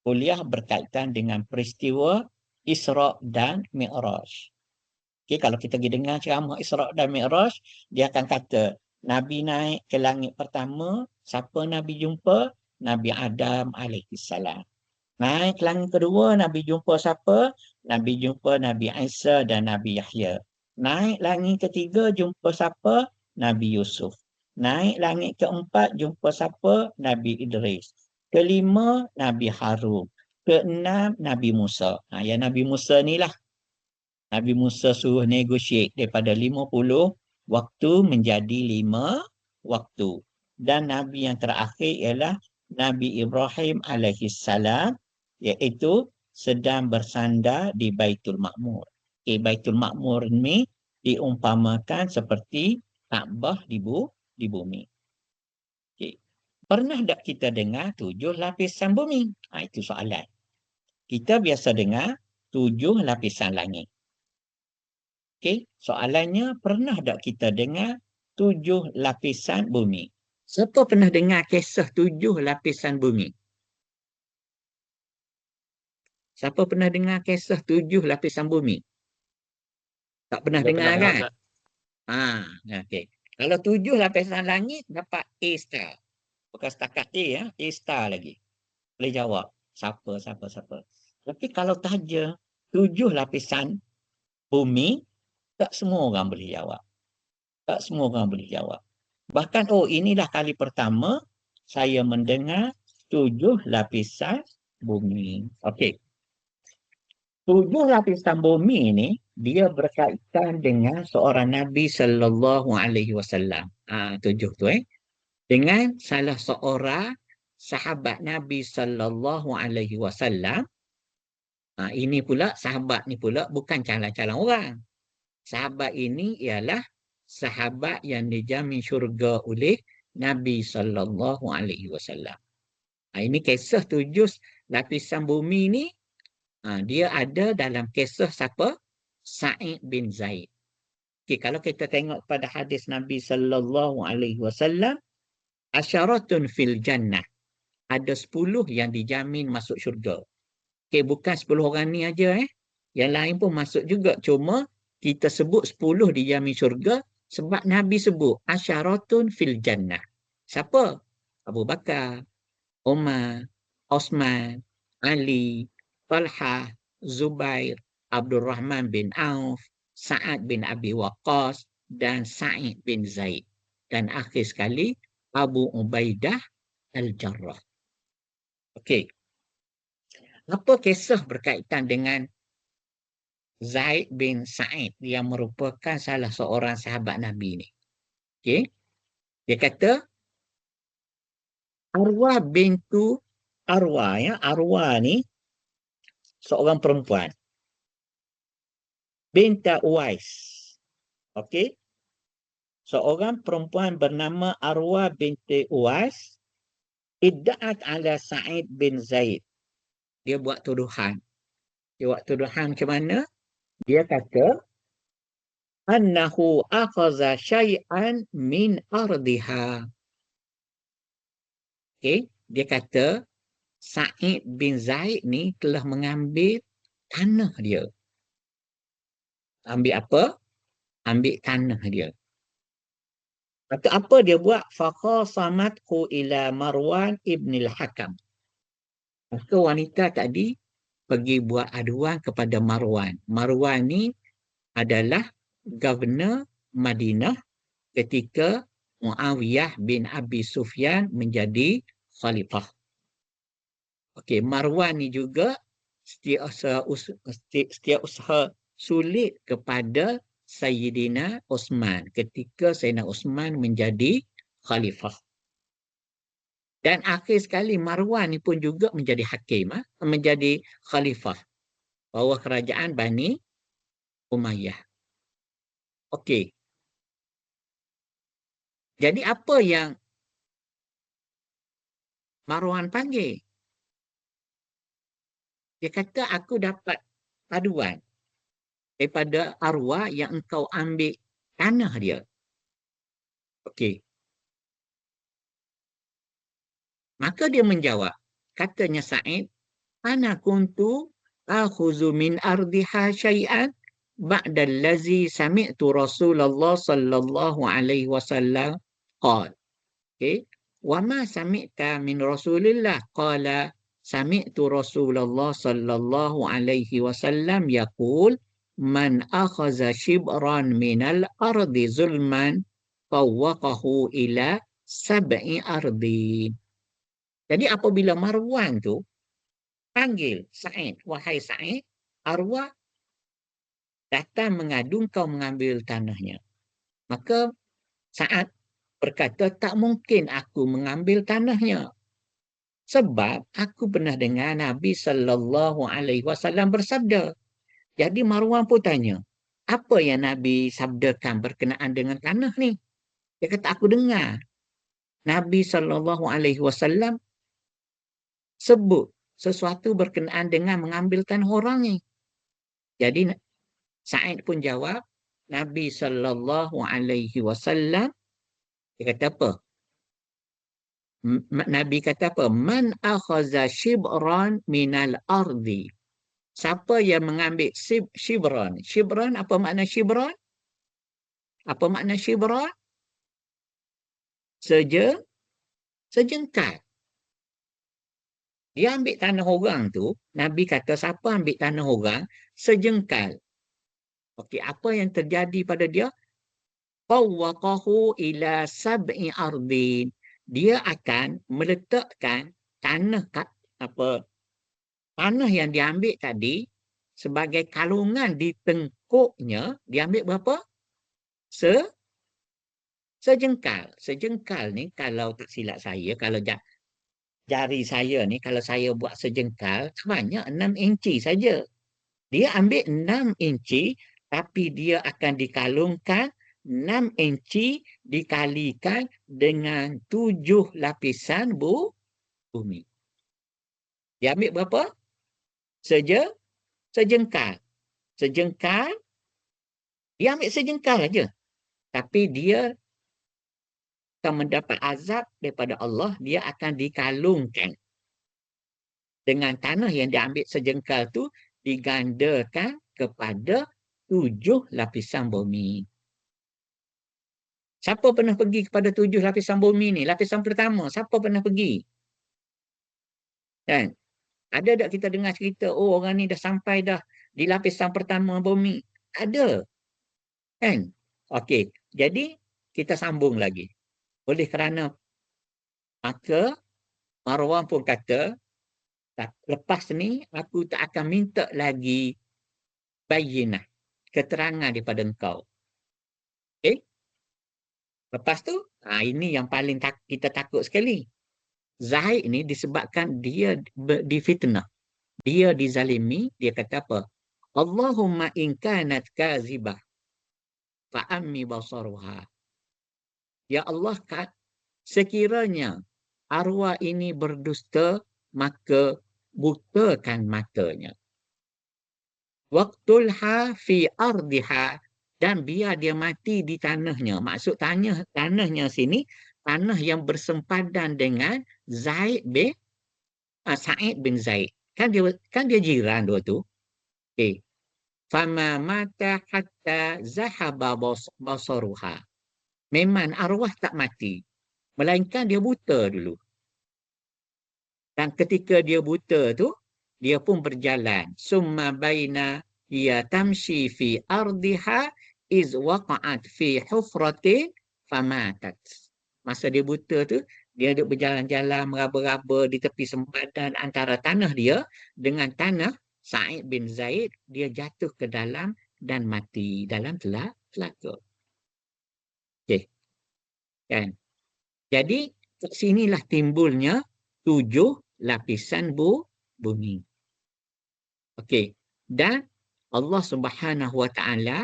Speaker 3: Kuliah berkaitan dengan peristiwa Isra' dan Mi'raj. Okay, kalau kita pergi dengar ceramah Isra' dan Mi'raj, dia akan kata, Nabi naik ke langit pertama, siapa Nabi jumpa? Nabi Adam alaihissalam. Naik ke langit kedua, Nabi jumpa siapa? Nabi jumpa Nabi Isa dan Nabi Yahya. Naik langit ketiga, jumpa siapa? Nabi Yusuf. Naik langit keempat, jumpa siapa? Nabi Idris. Kelima, Nabi Harun. Keenam, Nabi Musa. Yang Nabi Musa ni lah. Nabi Musa suruh negotiate daripada 50 waktu menjadi 5 waktu. Dan Nabi yang terakhir ialah Nabi Ibrahim alaihissalam, iaitu sedang bersandar di Baitul Ma'mur. Baitul Ma'mur ni diumpamakan seperti Kaabah di bumi. Pernah tak kita dengar 7 lapisan bumi? Itu soalan. Kita biasa dengar 7 lapisan langit. Soalannya, pernah tak kita dengar 7 lapisan bumi? Siapa pernah dengar kisah 7 lapisan bumi? Siapa pernah dengar kisah 7 lapisan bumi? Tak pernah dengar kan? Okey. Kalau 7 lapisan langit, dapat A star. Bukan setakat A, A star lagi. Boleh jawab. Siapa. Tapi kalau taja 7 lapisan bumi, tak semua orang boleh jawab. Bahkan, inilah kali pertama saya mendengar 7 lapisan bumi. Okey. 7 lapisan bumi ni, dia berkaitan dengan seorang Nabi sallallahu alaihi wasallam. 7 tu dengan salah seorang sahabat Nabi sallallahu alaihi wasallam. Ini pula, sahabat ni pula bukan calon-calon orang. Sahabat ini ialah sahabat yang dijamin syurga oleh Nabi sallallahu alaihi wasallam. Ini kisah 7 lapisan bumi ni, dia ada dalam kisah siapa? Sa'id bin Zaid. Kalau kita tengok pada hadis Nabi sallallahu alaihi wasallam, asyaratun fil jannah. ada 10 yang dijamin masuk syurga. Okey, bukan 10 orang ni aja Yang lain pun masuk juga. Cuma kita sebut 10 dijamin syurga sebab Nabi sebut asyaratun fil jannah. Siapa? Abu Bakar, Umar, Osman, Ali, Talha, Zubair, Abdul Rahman bin Auf, Sa'ad bin Abi Waqqas dan Sa'id bin Zaid. Dan akhir sekali Abu Ubaidah Al-Jarrah. Okey. Apa kisah berkaitan dengan Zaid bin Sa'id yang merupakan salah seorang sahabat Nabi ni? Okey. Dia kata Arwah bintu Arwah Arwah ni seorang perempuan. Binta Uwais. Okey. Seorang perempuan bernama Arwah binti Uwais idda'at ala Sa'id bin Zaid. Dia buat tuduhan. Macam mana? Dia kata annahu akhaza syai'an min ardiha. Okey, dia kata Sa'id bin Zaid ni telah mengambil tanah dia. Ambil apa? Ambil tanah dia. Kata apa dia buat? Faqasamathu ila Marwan ibn al-Hakam. Maka wanita tadi pergi buat aduan kepada Marwan. Marwan ni adalah governor Madinah ketika Muawiyah bin Abi Sufyan menjadi khalifah. Okey, Marwan ni juga setiap usaha sulit kepada Sayyidina Osman ketika Sayyidina Osman menjadi khalifah. Dan akhir sekali Marwan ni pun juga menjadi hakim, menjadi khalifah bawah kerajaan Bani Umayyah. Okey. Jadi apa yang Marwan panggil? Dia kata aku dapat aduan daripada arwah yang engkau ambil tanah dia. Okey. Maka dia menjawab. Katanya Sa'id, ana kuntu akhuzu min ardiha syai'an ba'da allazi sami'tu Rasulullah sallallahu alaihi wasallam qala. Okey. Wa ma sami'ta min Rasulillah qala sami'tu Rasulullah sallallahu alaihi wasallam yaqul man akhaza shibran minal ardi zulman fawwaqahu ila sab'i ardin. Jadi apabila Marwan tu panggil Sa'id, wahai Sa'id, arwah datang mengadu kau mengambil tanahnya. Maka Sa'ad berkata tak mungkin aku mengambil tanahnya. Sebab aku pernah dengar Nabi sallallahu alaihi wasallam bersabda. Jadi Marwan pun tanya, apa yang Nabi sabdakan berkenaan dengan tanah ni? Dia kata aku dengar Nabi sallallahu alaihi wasallam sebut sesuatu berkenaan dengan mengambil tanah orang ni. Jadi Sa'id pun jawab, Nabi sallallahu alaihi wasallam dia kata apa? Nabi kata apa? Man akhaza shibran minal ardi. Siapa yang mengambil shibran? Shibran, apa makna shibran? Apa makna shibran? Sejengkal. Dia ambil tanah orang tu, Nabi kata siapa ambil tanah orang? Sejengkal. Okey, apa yang terjadi pada dia? Fawwaqahu ila sab'i ardin. Dia akan meletakkan tanah yang diambil tadi sebagai kalungan di tengkuknya. Diambil berapa? Sejengkal. Sejengkal ni kalau tak silap saya, kalau jari saya ni kalau saya buat sejengkal sebanyak 6 inci saja. Dia ambil 6 inci tapi dia akan dikalungkan 6 inci dikalikan dengan 7 lapisan bumi. Dia ambil berapa? Sejengkal. Sejengkal. Dia ambil sejengkal saja. Tapi dia akan mendapat azab daripada Allah. Dia akan dikalungkan. dengan tanah yang diambil sejengkal tu digandakan kepada 7 lapisan bumi. Siapa pernah pergi kepada 7 lapisan bumi ni? Lapisan pertama, siapa pernah pergi? Kan? Ada tak kita dengar cerita, oh orang ni dah sampai dah di lapisan pertama bumi? Ada. Kan? Okey, jadi kita sambung lagi. Oleh kerana maka Marwan pun kata, lepas ni aku tak akan minta lagi bayinah, keterangan daripada engkau. Okey? Lepas tu, ini yang paling kita takut sekali. Zaid ni disebabkan dia difitnah. Dia dizalimi, dia kata apa? Allahumma in kanat kazibah fa'ammi basaruha. Ya Allah, sekiranya arwah ini berdusta, maka butakan matanya. Waqtulha fi ardiha, dan biar dia mati di tanahnya. Maksud tanahnya sini, tanah yang bersempadan dengan Sa'id bin Zaid. Kan dia jiran dua tu. Okay. Fama mata hatta zahaba basaruha. Memang arwah tak mati, melainkan dia buta dulu. Dan ketika dia buta tu, dia pun berjalan. Summa baina hiya tamshi fi ardiha iz waqa'at fi hufratin famatat. Masa dia buta tu, dia duduk berjalan-jalan meraba-raba di tepi sempadan antara tanah dia dengan tanah Sa'id bin Zaid. Dia jatuh ke dalam dan mati dalam telaga. Okey. Kan? Jadi, kat sinilah timbulnya 7 lapisan bumi. Okey. Dan Allah Subhanahu Wa Taala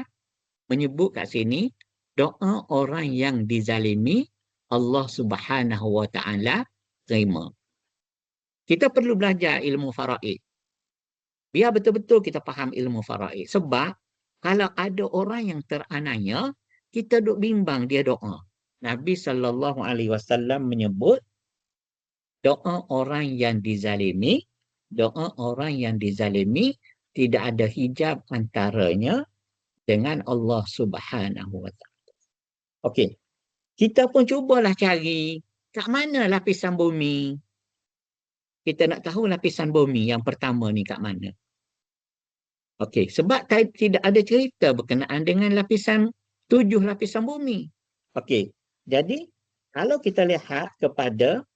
Speaker 3: menyebut kat sini doa orang yang dizalimi Allah Subhanahu Wa Taala terima. Kita perlu belajar ilmu faraid. Biar betul-betul kita faham ilmu faraid. Sebab kalau ada orang yang teranaya, kita duk bimbang dia doa. Nabi SAW menyebut doa orang yang dizalimi, tidak ada hijab antaranya dengan Allah Subhanahu Wa Taala. Okey. Kita pun cubalah cari kat mana lapisan bumi. Kita nak tahu lapisan bumi yang pertama ni kat mana. Okey, sebab tidak ada cerita berkenaan dengan 7 lapisan bumi. Okey. Jadi, kalau kita lihat kepada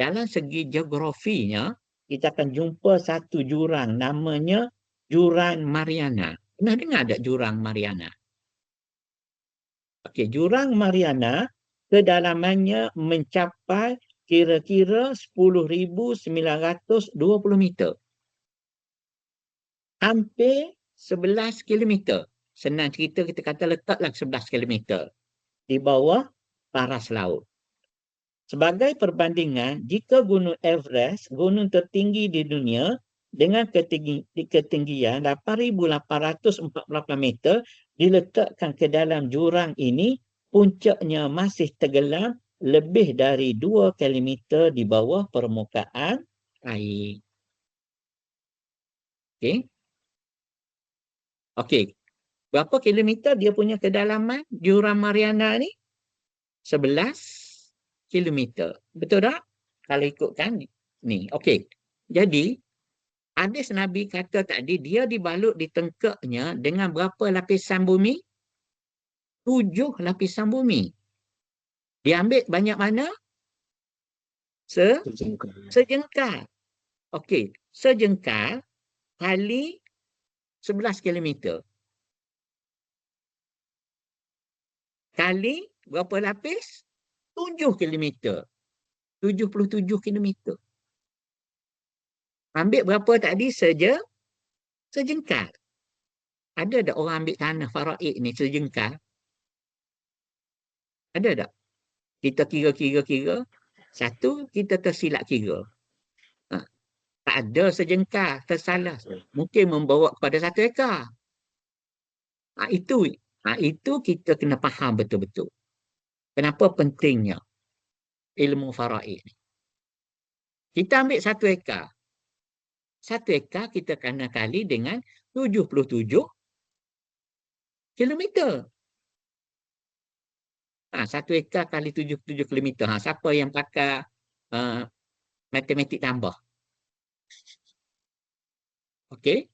Speaker 3: dalam segi geografinya, kita akan jumpa satu jurang namanya Jurang Mariana. Pernah dengar tak Jurang Mariana? Okey, Jurang Mariana kedalamannya mencapai kira-kira 10,920 meter. Hampir 11 kilometer. Senang cerita kita kata letaklah 11 kilometer di bawah paras laut. Sebagai perbandingan, jika Gunung Everest, gunung tertinggi di dunia dengan ketinggian 8,848 meter, diletakkan ke dalam jurang ini, puncaknya masih tenggelam lebih dari 2 kilometer di bawah permukaan air. Okey. Okey. Berapa kilometer dia punya kedalaman Jurang Mariana ni? 11 kilometer. Betul tak? Kalau ikutkan ni. Okey. Jadi, hadis Nabi kata tadi, dia dibalut di tengkaknya dengan berapa lapisan bumi? 7 lapisan bumi. Diambil banyak mana? Sejengkal. Okey. Sejengkal kali 11 kilometer. Kali berapa lapis? 7 kilometer. 77 kilometer. Ambil berapa tadi sejengkal. Ada tak orang ambil tanah faraid ni sejengkal? Ada tak? Kita kira. Satu, kita tersilap kira. Tak ada sejengkal, tersalah. Mungkin membawa kepada 1 ekar. Itu kita kena faham betul-betul. Kenapa pentingnya ilmu faraid ni? Kita ambil 1 ekar. 1 ekar kita kena kali dengan 77 kilometer. 1 ekar kali 77 kilometer. Siapa yang pakai matematik tambah? Okey.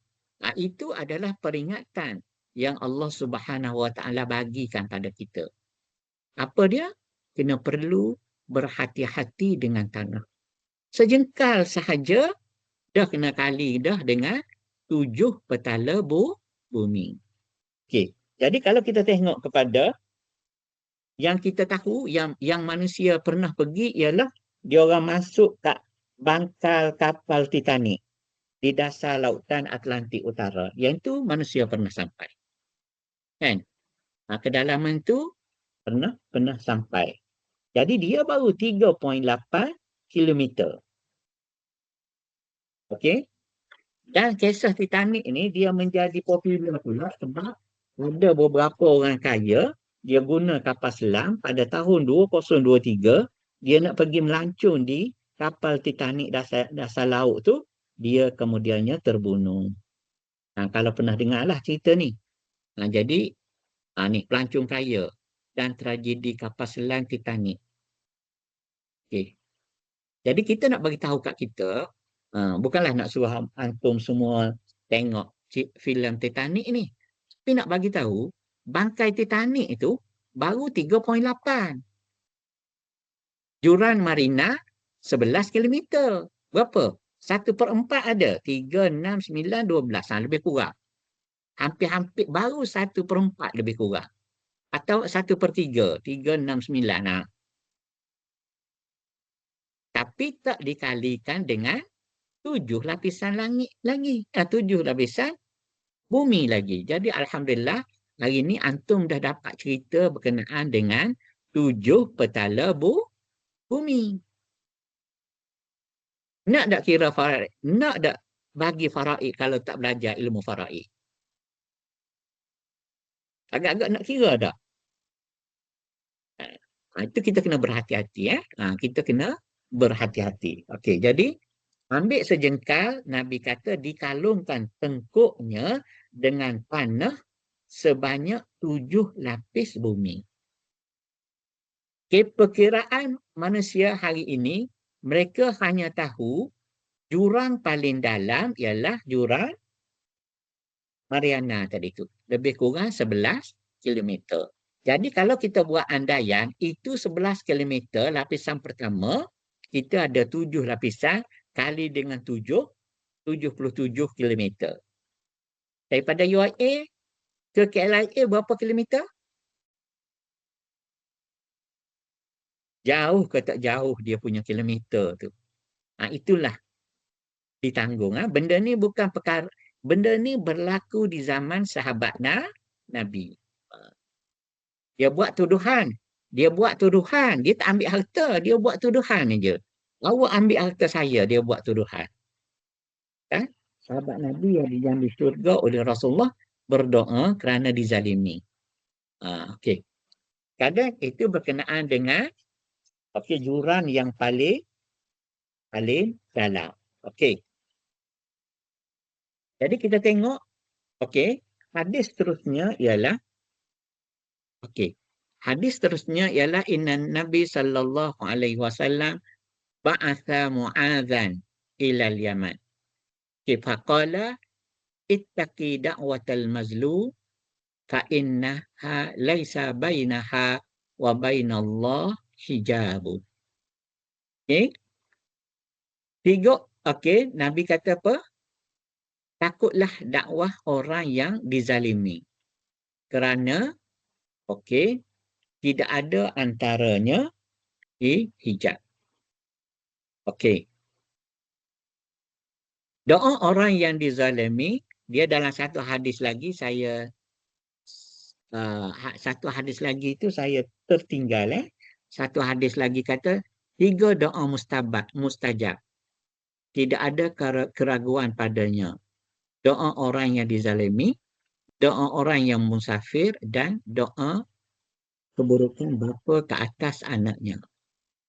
Speaker 3: Itu adalah peringatan yang Allah Subhanahu Wa Taala bagikan pada kita. Apa dia? Kena perlu berhati-hati dengan tanah. Sejengkal sahaja dah kena kali dah dengan 7 petala bumi. Okey. Jadi kalau kita tengok kepada yang kita tahu, yang manusia pernah pergi ialah dia orang masuk kat bangkal kapal Titanic di dasar lautan Atlantik Utara. Yang itu manusia pernah sampai. Kan? Kedalaman tu pernah sampai. Jadi dia baru 3.8 kilometer. Okey? Dan kisah Titanic ni dia menjadi popular pula sebab ada beberapa orang kaya dia guna kapal selam pada tahun 2023 dia nak pergi melancong di kapal Titanic dasar laut tu, dia kemudiannya terbunuh. Kalau pernah dengar lah cerita ni. Jadi ni pelancong kaya dan tragedi kapal selam Titanic. Okey. Jadi kita nak bagi tahu kat kita, bukanlah nak suruh antum semua tengok filem Titanic ni. Tapi nak bagi tahu, bangkai Titanic itu baru 3.8. Juran Marina 11 kilometer. Berapa? 1/4 ada. 3, 6, 9, 12. Lebih kurang. Hampir-hampir baru 1/4 lebih kurang. Atau 1/3. 3, 6, 9. Tapi tak dikalikan dengan 7 lapisan langit lagi. 7 lapisan bumi lagi. Jadi Alhamdulillah, hari ni antum dah dapat cerita berkenaan dengan 7 petala bumi. Nak tak kira faraid? Nak tak bagi faraid kalau tak belajar ilmu faraid? Agak-agak nak kira tak? Itu kita kena berhati-hati. Kita kena berhati-hati. Okey, jadi ambil sejengkal, Nabi kata dikalungkan tengkuknya dengan panah sebanyak 7 lapis bumi. Okay, perkiraan manusia hari ini, mereka hanya tahu jurang paling dalam ialah jurang Mariana tadi tu. Lebih kurang 11 kilometer. Jadi kalau kita buat andaian, itu 11 kilometer lapisan pertama, kita ada 7 lapisan kali dengan 7, 77 kilometer. Daripada UIA ke KLIA berapa kilometer? Jauh ke tak jauh dia punya kilometer tu. Itulah ditanggung. Benda ni bukan perkara, benda ni berlaku di zaman sahabat Nabi. Dia buat tuduhan. Dia tak ambil harta, dia buat tuduhan aja. Awak ambil harta saya, dia buat tuduhan. Sahabat Nabi yang dijamin syurga oleh Rasulullah berdoa kerana dizalimi. Okey. Kadang itu berkenaan dengan jurang yang paling dalam. Okey. Jadi kita tengok, hadis seterusnya ialah hadis seterusnya ialah inna Nabi sallallahu alaihi wasallam ba'atha Mu'adzan ila al-Yaman. Faqala ittaqi da'watal mazlum fa innaha laisa bainaha wa bainallah hijabun. Nabi kata apa? Takutlah dakwah orang yang dizalimi. Kerana tidak ada antaranya hijab. Doa orang yang dizalimi, dia dalam satu hadis lagi satu hadis lagi itu saya tertinggal. Satu hadis lagi kata 3 doa mustajab. Tidak ada keraguan padanya. Doa orang yang dizalimi, doa orang yang musafir, dan doa keburukan bapa ke atas anaknya.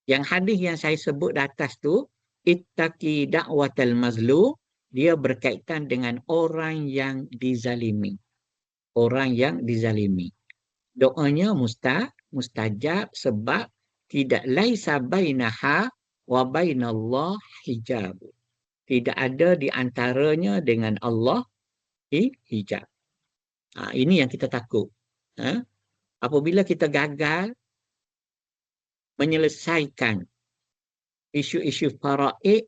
Speaker 3: Yang hadis yang saya sebut di atas tu, ittaqi da'watal mazlum, dia berkaitan dengan orang yang dizalimi. Orang yang dizalimi. Doanya mustajab sebab tidak laisa bainaha wa bainallah hijab. Tidak ada di antaranya dengan Allah hijab. Ini yang kita takut. Apabila kita gagal menyelesaikan isu-isu faraid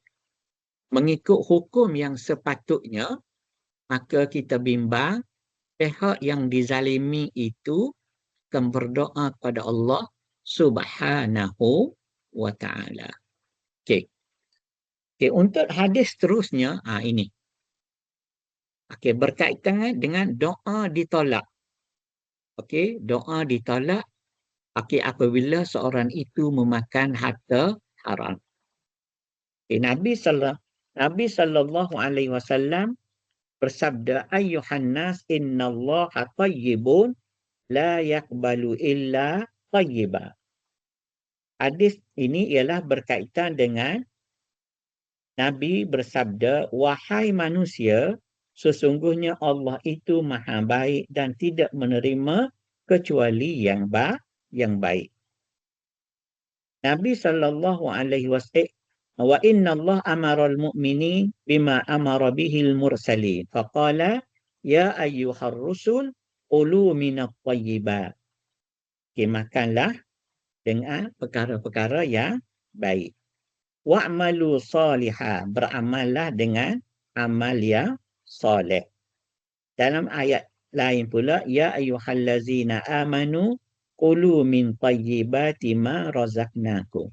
Speaker 3: mengikut hukum yang sepatutnya, maka kita bimbang pihak yang dizalimi itu akan berdoa kepada Allah Subhanahu wa ta'ala. Okey. Okey, untuk hadis seterusnya, ini. Okey, berkaitan dengan doa ditolak. Okey, doa ditolak. Okey, apabila seorang itu memakan harta haram. Okay, Nabi sallallahu alaihi wasallam bersabda, ayyuhan nas innallaha tayyibun la yaqbalu illa tayyiba. Hadis ini ialah berkaitan dengan Nabi bersabda, wahai manusia, sesungguhnya Allah itu maha baik dan tidak menerima kecuali yang baik. Nabi sallallahu alaihi wasallam, wa inna Allah amara al-mu'minin bima amara bihi al-mursalin. Faqala, ya ayyuhar rusul, ulu minat tayyibat. Okay, makanlah dengan perkara-perkara yang baik. Wa'malu salihah, beramallah dengan amal yang soleh. Dalam ayat lain pula, ya ayyuhallazina amanu qulu min tayyibati ma razaqnakum.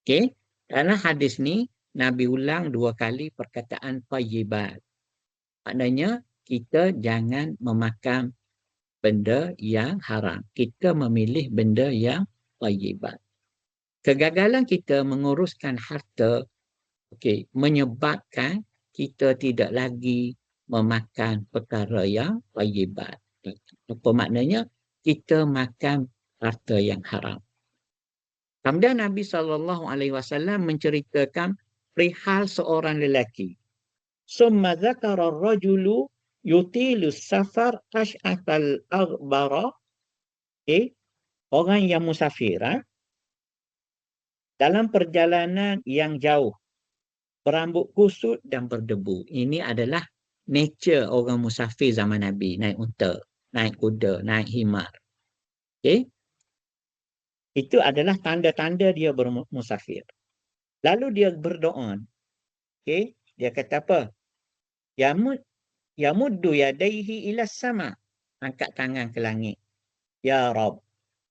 Speaker 3: Okey, dalam hadis ni Nabi ulang 2 kali perkataan tayyibat. Maknanya kita jangan memakan benda yang haram. Kita memilih benda yang tayyibat. Kegagalan kita menguruskan harta menyebabkan kita tidak lagi memakan perkara yang tayyibat. Apa maknanya? Kita makan harta yang haram. Kemudian Nabi SAW menceritakan perihal seorang lelaki. Summa dzakara ar-rajulu yutilu safar ash'atal aghbara. Orang yang musafir dalam perjalanan yang jauh, berambut kusut dan berdebu. Ini adalah nature orang musafir zaman Nabi. Naik unta, naik kuda, naik himar. Okay? Itu adalah tanda-tanda dia bermusafir. Lalu dia berdoa. Okay? Dia kata apa? Yamuddu yadaihi ila sama. Angkat tangan ke langit. Ya Rab.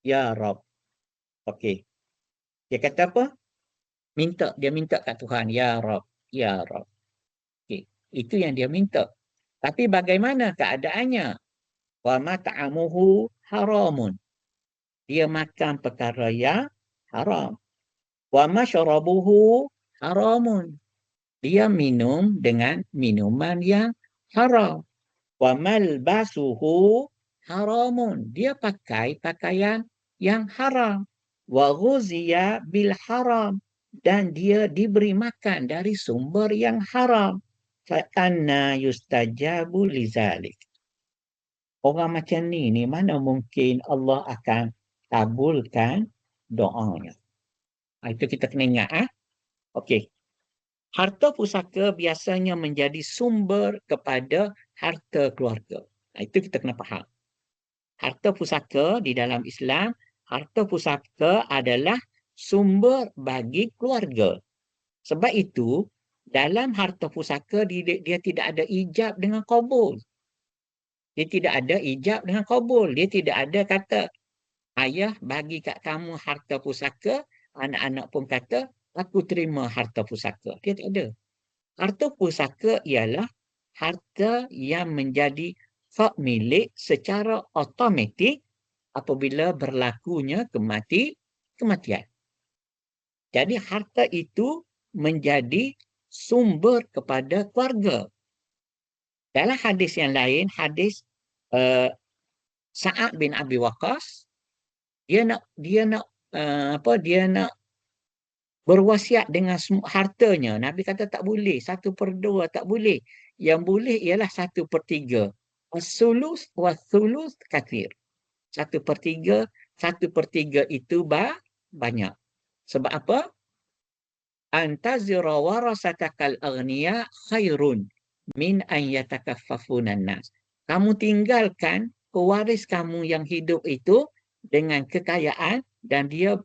Speaker 3: Ya Rab. Okey. Dia kata apa? Dia minta kat Tuhan. Ya Rab. Ya Rab. Okay. Itu yang dia minta. Tapi bagaimana keadaannya? Wa mat'amuhu haramun. Dia makan perkara yang haram. Wa masyarabuhu haramun. Dia minum dengan minuman yang haram. Wa malbasuhu haramun. Dia pakai pakaian yang haram. Wa ghuziya bil haram. Dan dia diberi makan dari sumber yang haram. Fa'anna yustajabu lizalik. Orang macam ni mana mungkin Allah akan kabulkan doanya. Itu kita kena ingat. Okey. Harta pusaka biasanya menjadi sumber kepada harta keluarga. Itu kita kena faham. Harta pusaka di dalam Islam, harta pusaka adalah sumber bagi keluarga. Sebab itu, dalam harta pusaka dia tidak ada ijab dengan qabul. Dia tidak ada ijab dengan qabul. Dia tidak ada kata, ayah bagi kat kamu harta pusaka, anak-anak pun kata, aku terima harta pusaka. Dia tak ada. Harta pusaka ialah harta yang menjadi hak milik secara automatik apabila berlakunya kematian. Jadi harta itu menjadi sumber kepada keluarga. Dalam hadis yang lain, hadis Sa'ad bin Abi Waqqas, dia nak berwasiat dengan hartanya. Nabi kata tak boleh, 1/2 tak boleh. Yang boleh ialah 1/3. As-sulus wa thuluth kathir. 1/3, 1/3 itu banyak. Sebab apa? Antazira warasatakal aghniya khairun min an yatakaffafunan nas. Kamu tinggalkan pewaris kamu yang hidup itu dengan kekayaan dan dia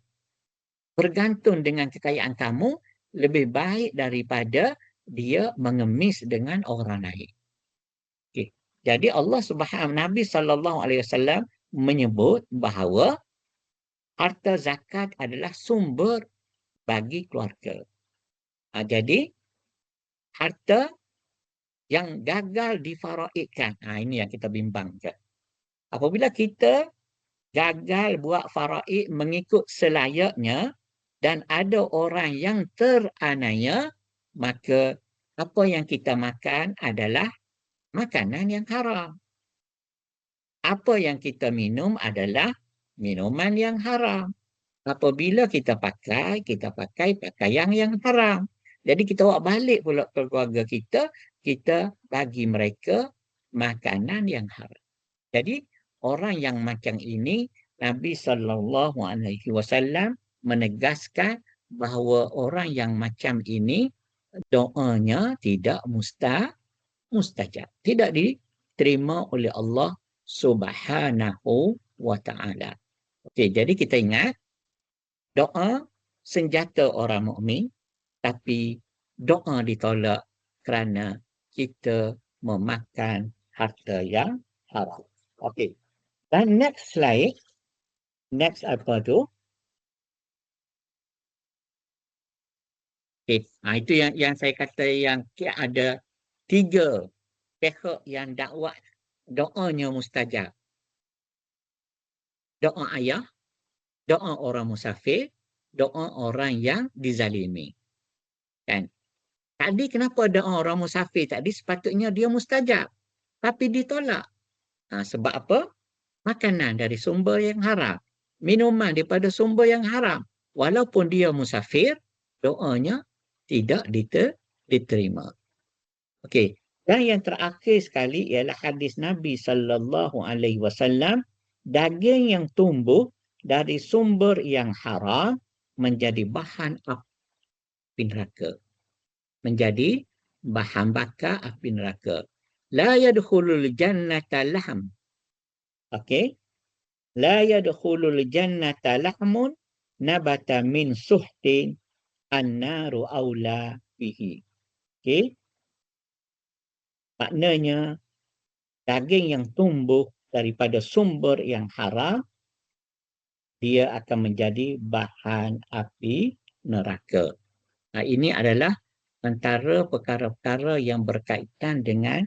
Speaker 3: bergantung dengan kekayaan kamu lebih baik daripada dia mengemis dengan orang lain. Okay. Jadi Allah Subhanahu Nabi SAW menyebut bahawa harta zakat adalah sumber bagi keluarga. Jadi harta yang gagal difaraidkan. Ini yang kita bimbangkan. Apabila kita gagal buat faraid mengikut selayaknya dan ada orang yang teranaya, maka apa yang kita makan adalah makanan yang haram. Apa yang kita minum adalah minuman yang haram. Apabila kita pakai pakaian yang haram. Jadi kita bawa balik pula ke keluarga kita, kita bagi mereka makanan yang haram. Jadi orang yang macam ini, Nabi SAW menegaskan bahawa orang yang macam ini doanya tidak mustajab. Tidak diterima oleh Allah Subhanahu wa ta'ala. Okey, jadi kita ingat doa senjata orang mukmin, tapi doa ditolak kerana kita memakan harta yang haram. Okey. Dan next slide. Next apa tu? Okey. Itu yang saya kata yang ada 3 pihak yang dakwah doanya mustajab. Doa ayah, doa orang musafir, doa orang yang dizalimi. Kan? Tadi kenapa doa orang musafir tadi sepatutnya dia mustajab, tapi ditolak. Sebab apa? Makanan dari sumber yang haram, minuman daripada sumber yang haram. Walaupun dia musafir, doanya tidak diterima. Okey. Dan yang terakhir sekali ialah hadis Nabi SAW, daging yang tumbuh dari sumber yang haram menjadi bahan api neraka. Menjadi bahan bakar api neraka. La yadkhulul jannata lahm. Okey. La yadkhulul jannata lahmun nabata min suhtin an-naru aula bihi. Okey. Maknanya daging yang tumbuh daripada sumber yang haram, dia akan menjadi bahan api neraka. Ini adalah antara perkara-perkara yang berkaitan dengan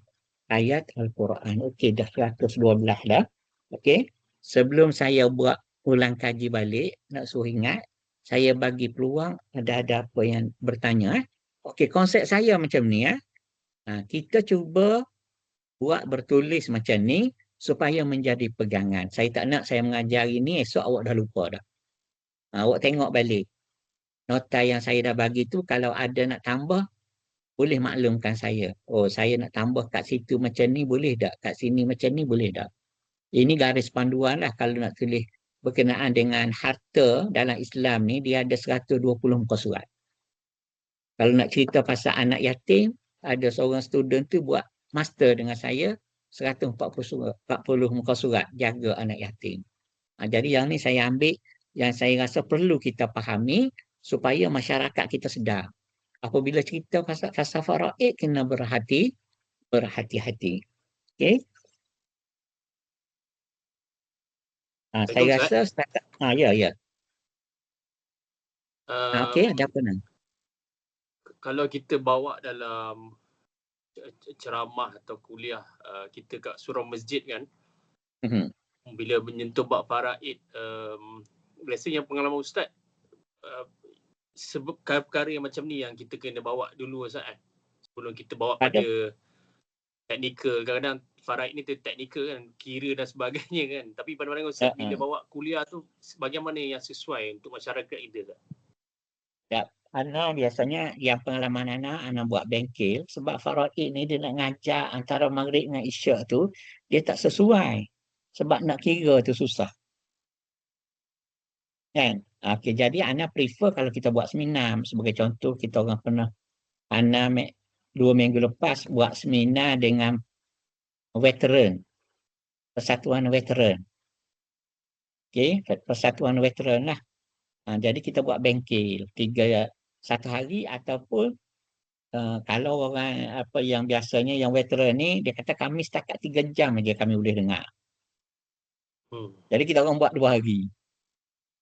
Speaker 3: ayat Al-Quran. Okey, dah 112 dah. Okey, sebelum saya buat ulang kaji balik, nak suruh ingat, saya bagi peluang ada apa yang bertanya. Okey, konsep saya macam ni. Kita cuba buat bertulis macam ni supaya menjadi pegangan. Saya tak nak saya mengajar ini, esok awak dah lupa dah. Awak tengok balik. Nota yang saya dah bagi tu, kalau ada nak tambah, boleh maklumkan saya. Oh, saya nak tambah kat situ macam ni, boleh tak? Kat sini macam ni, boleh tak? Ini garis panduan lah kalau nak tulis berkenaan dengan harta dalam Islam ni, dia ada 120 muka surat. Kalau nak cerita pasal anak yatim, ada seorang student tu buat master dengan saya, 140 muka surat jaga anak yatim. Jadi yang ni saya ambil, yang saya rasa perlu kita fahami supaya masyarakat kita sedar. Apabila cerita pasal faraid, kena berhati-hati. Okey. Saya rasa ya. Okey, ada apa nak?
Speaker 4: Kalau kita bawa dalam ceramah atau kuliah kita kat surau masjid kan, bila menyentuh bab faraid, biasanya pengalaman ustaz, sebab perkara yang macam ni yang kita kena bawa dulu Ustaz sebelum kita bawa pada teknikal. Kadang-kadang faraid ni teknikal kan, kira dan sebagainya kan, tapi pada-pada Ustaz bila bawa kuliah tu bagaimana yang sesuai untuk masyarakat kita?
Speaker 3: Ana biasanya yang pengalaman Ana buat bengkel sebab faraid ni dia nak ngajar antara maghrib dengan isyak tu dia tak sesuai. Sebab nak kira tu susah. Kan? Okey, jadi Ana prefer kalau kita buat seminar sebagai contoh kita orang pernah Ana 2 minggu lepas buat seminar dengan veteran, Persatuan Veteran. Okey, Persatuan Veteran lah. Jadi kita buat bengkel 1 hari ataupun kalau orang apa yang biasanya yang veteran ni dia kata kami setakat 3 jam aja kami boleh dengar. Jadi kita orang buat 2 hari.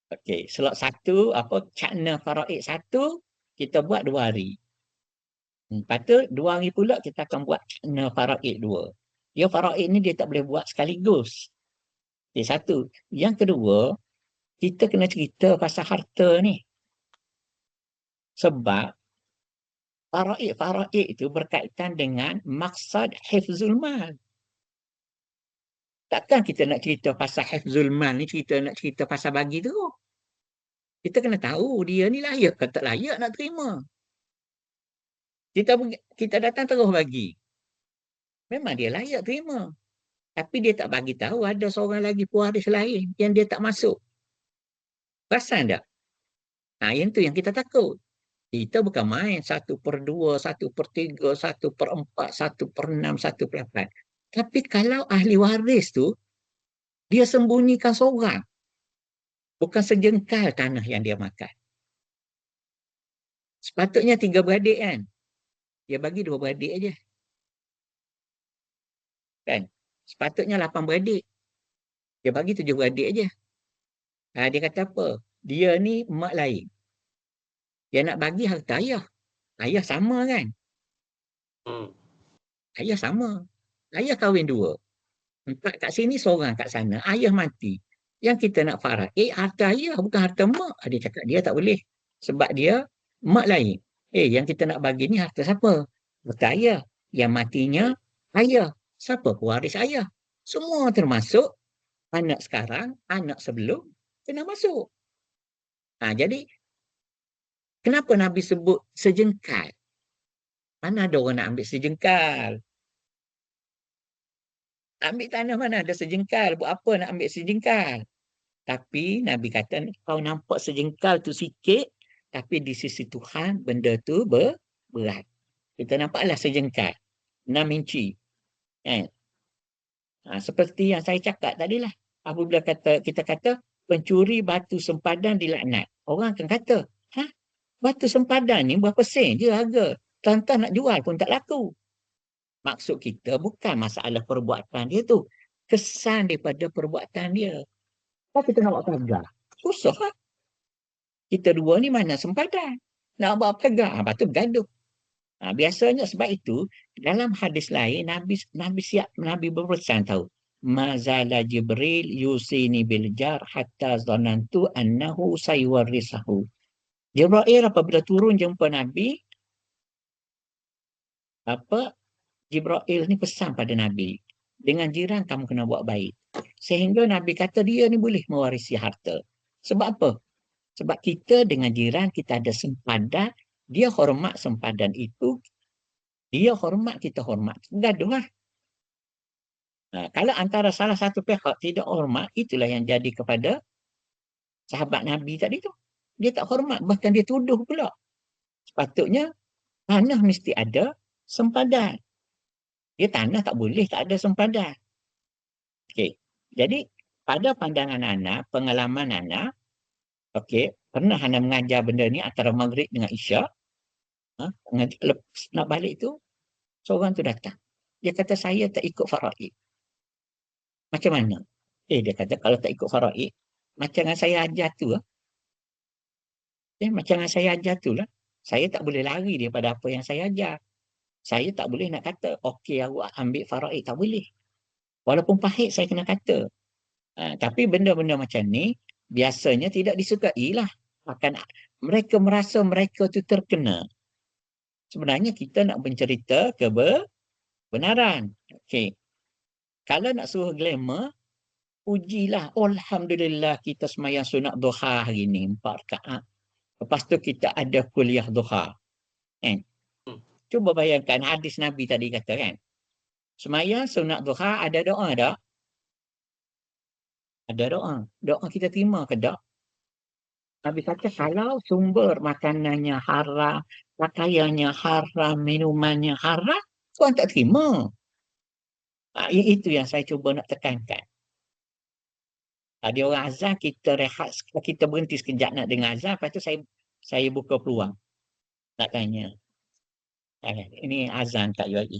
Speaker 3: Okey, slot 1 apa cakna faraid 1 kita buat 2 hari. Lepas tu 2 hari pula kita akan buat cakna faraid 2. Dia faraid ni dia tak boleh buat sekaligus. Okey, 1. Yang kedua, kita kena cerita pasal harta ni. Sebab faraid itu berkaitan dengan maksad hifzul mal. Takkan kita nak cerita pasal hifzul mal ni nak cerita pasal bagi tu. Kita kena tahu dia ni layak ke tak layak nak terima. Kita datang terus bagi. Memang dia layak terima. Tapi dia tak bagi tahu ada seorang lagi pewaris lain yang dia tak masuk. Perasan tak? Yang tu yang kita takut. Kita bukan main 1/2, 1/3, 1/4, 1/6, 1/8. Tapi kalau ahli waris tu, dia sembunyikan seorang. Bukan sejengkal tanah yang dia makan. Sepatutnya 3 beradik kan. Dia bagi 2 beradik aja. Kan? Sepatutnya 8 beradik. Dia bagi 7 beradik aja. Dia kata apa? Dia ni mak lain. Dia nak bagi harta ayah. Ayah sama kan? Ayah sama. Ayah kahwin 2. 4 kat sini, seorang kat sana. Ayah mati. Yang kita nak faraid, harta ayah bukan harta mak. Dia cakap dia tak boleh. Sebab dia mak lain. Yang kita nak bagi ni harta siapa? Harta ayah. Yang matinya ayah. Siapa pewaris ayah? Semua termasuk anak sekarang, anak sebelum kena masuk. Jadi kenapa Nabi sebut sejengkal? Mana ada orang nak ambil sejengkal? Ambil tanah mana ada sejengkal? Buat apa nak ambil sejengkal? Tapi Nabi kata kau nampak sejengkal tu sikit, tapi di sisi Tuhan benda tu berat. Kita nampaklah sejengkal. 6 inci. Seperti yang saya cakap tadilah. Apabila kita kata pencuri batu sempadan dilaknat. Orang akan kata, batu sempadan ni berapa sen je harga. Tuan-tuan nak jual pun tak laku. Maksud kita bukan masalah perbuatan dia tu. Kesan daripada perbuatan dia. Apa kita nak buat pagar? Susah lah. Kita dua ni mana sempadan. Nak buat pagar. Lepas tu gaduh. Biasanya sebab itu, dalam hadis lain, Nabi berpesan tahu. Mazala Jibril yusini bil jar hatta zanantu annahu sayuwarisahu. Jibril apabila turun jumpa Nabi, Jibril ni pesan pada Nabi, dengan jiran kamu kena buat baik. Sehingga Nabi kata dia ni boleh mewarisi harta. Sebab apa? Sebab kita dengan jiran kita ada sempadan, dia hormat sempadan itu, dia hormat, kita hormat. Gaduh lah. Kalau antara salah satu pihak tidak hormat, itulah yang jadi kepada sahabat Nabi tadi tu. Dia tak hormat, bahkan dia tuduh pula. Sepatutnya, tanah mesti ada sempadan. Dia tanah tak boleh tak ada sempadan. Okey. Jadi, pada pandangan anak, pengalaman anak, pernah anak mengajar benda ni antara maghrib dengan isyak. Nak balik tu, seorang tu datang. Dia kata, saya tak ikut faraid. Macam mana? Dia kata, kalau tak ikut faraid, macam yang saya ajar tu lah. Macam yang saya ajar tu lah. Saya tak boleh lari daripada apa yang saya ajar. Saya tak boleh nak kata, okey, awak ambil faraid. Tak boleh. Walaupun pahit, saya kena kata. Tapi benda-benda macam ni, biasanya tidak disukai lah. Bahkan mereka merasa mereka tu terkena. Sebenarnya kita nak bercerita kebenaran. Okey. Kalau nak suruh glamour, pujilah. Alhamdulillah kita semayang sunat duha hari ni 4 rakaat. Lepas tu kita ada kuliah duha. Kan? Cuba bayangkan hadis Nabi tadi kata kan. Semaya sunat duha ada doa tak? Ada doa. Doa kita terima ke tak? Nabi kata kalau sumber makanannya haram, pakaiannya haram, minumannya haram, Tuhan tak terima. Itu yang saya cuba nak tekankan. Ada orang azan, kita rehat, kita berhenti sekejap nak dengar azan, lepas tu saya buka peluang nak tanya. Ini azan tak UAE.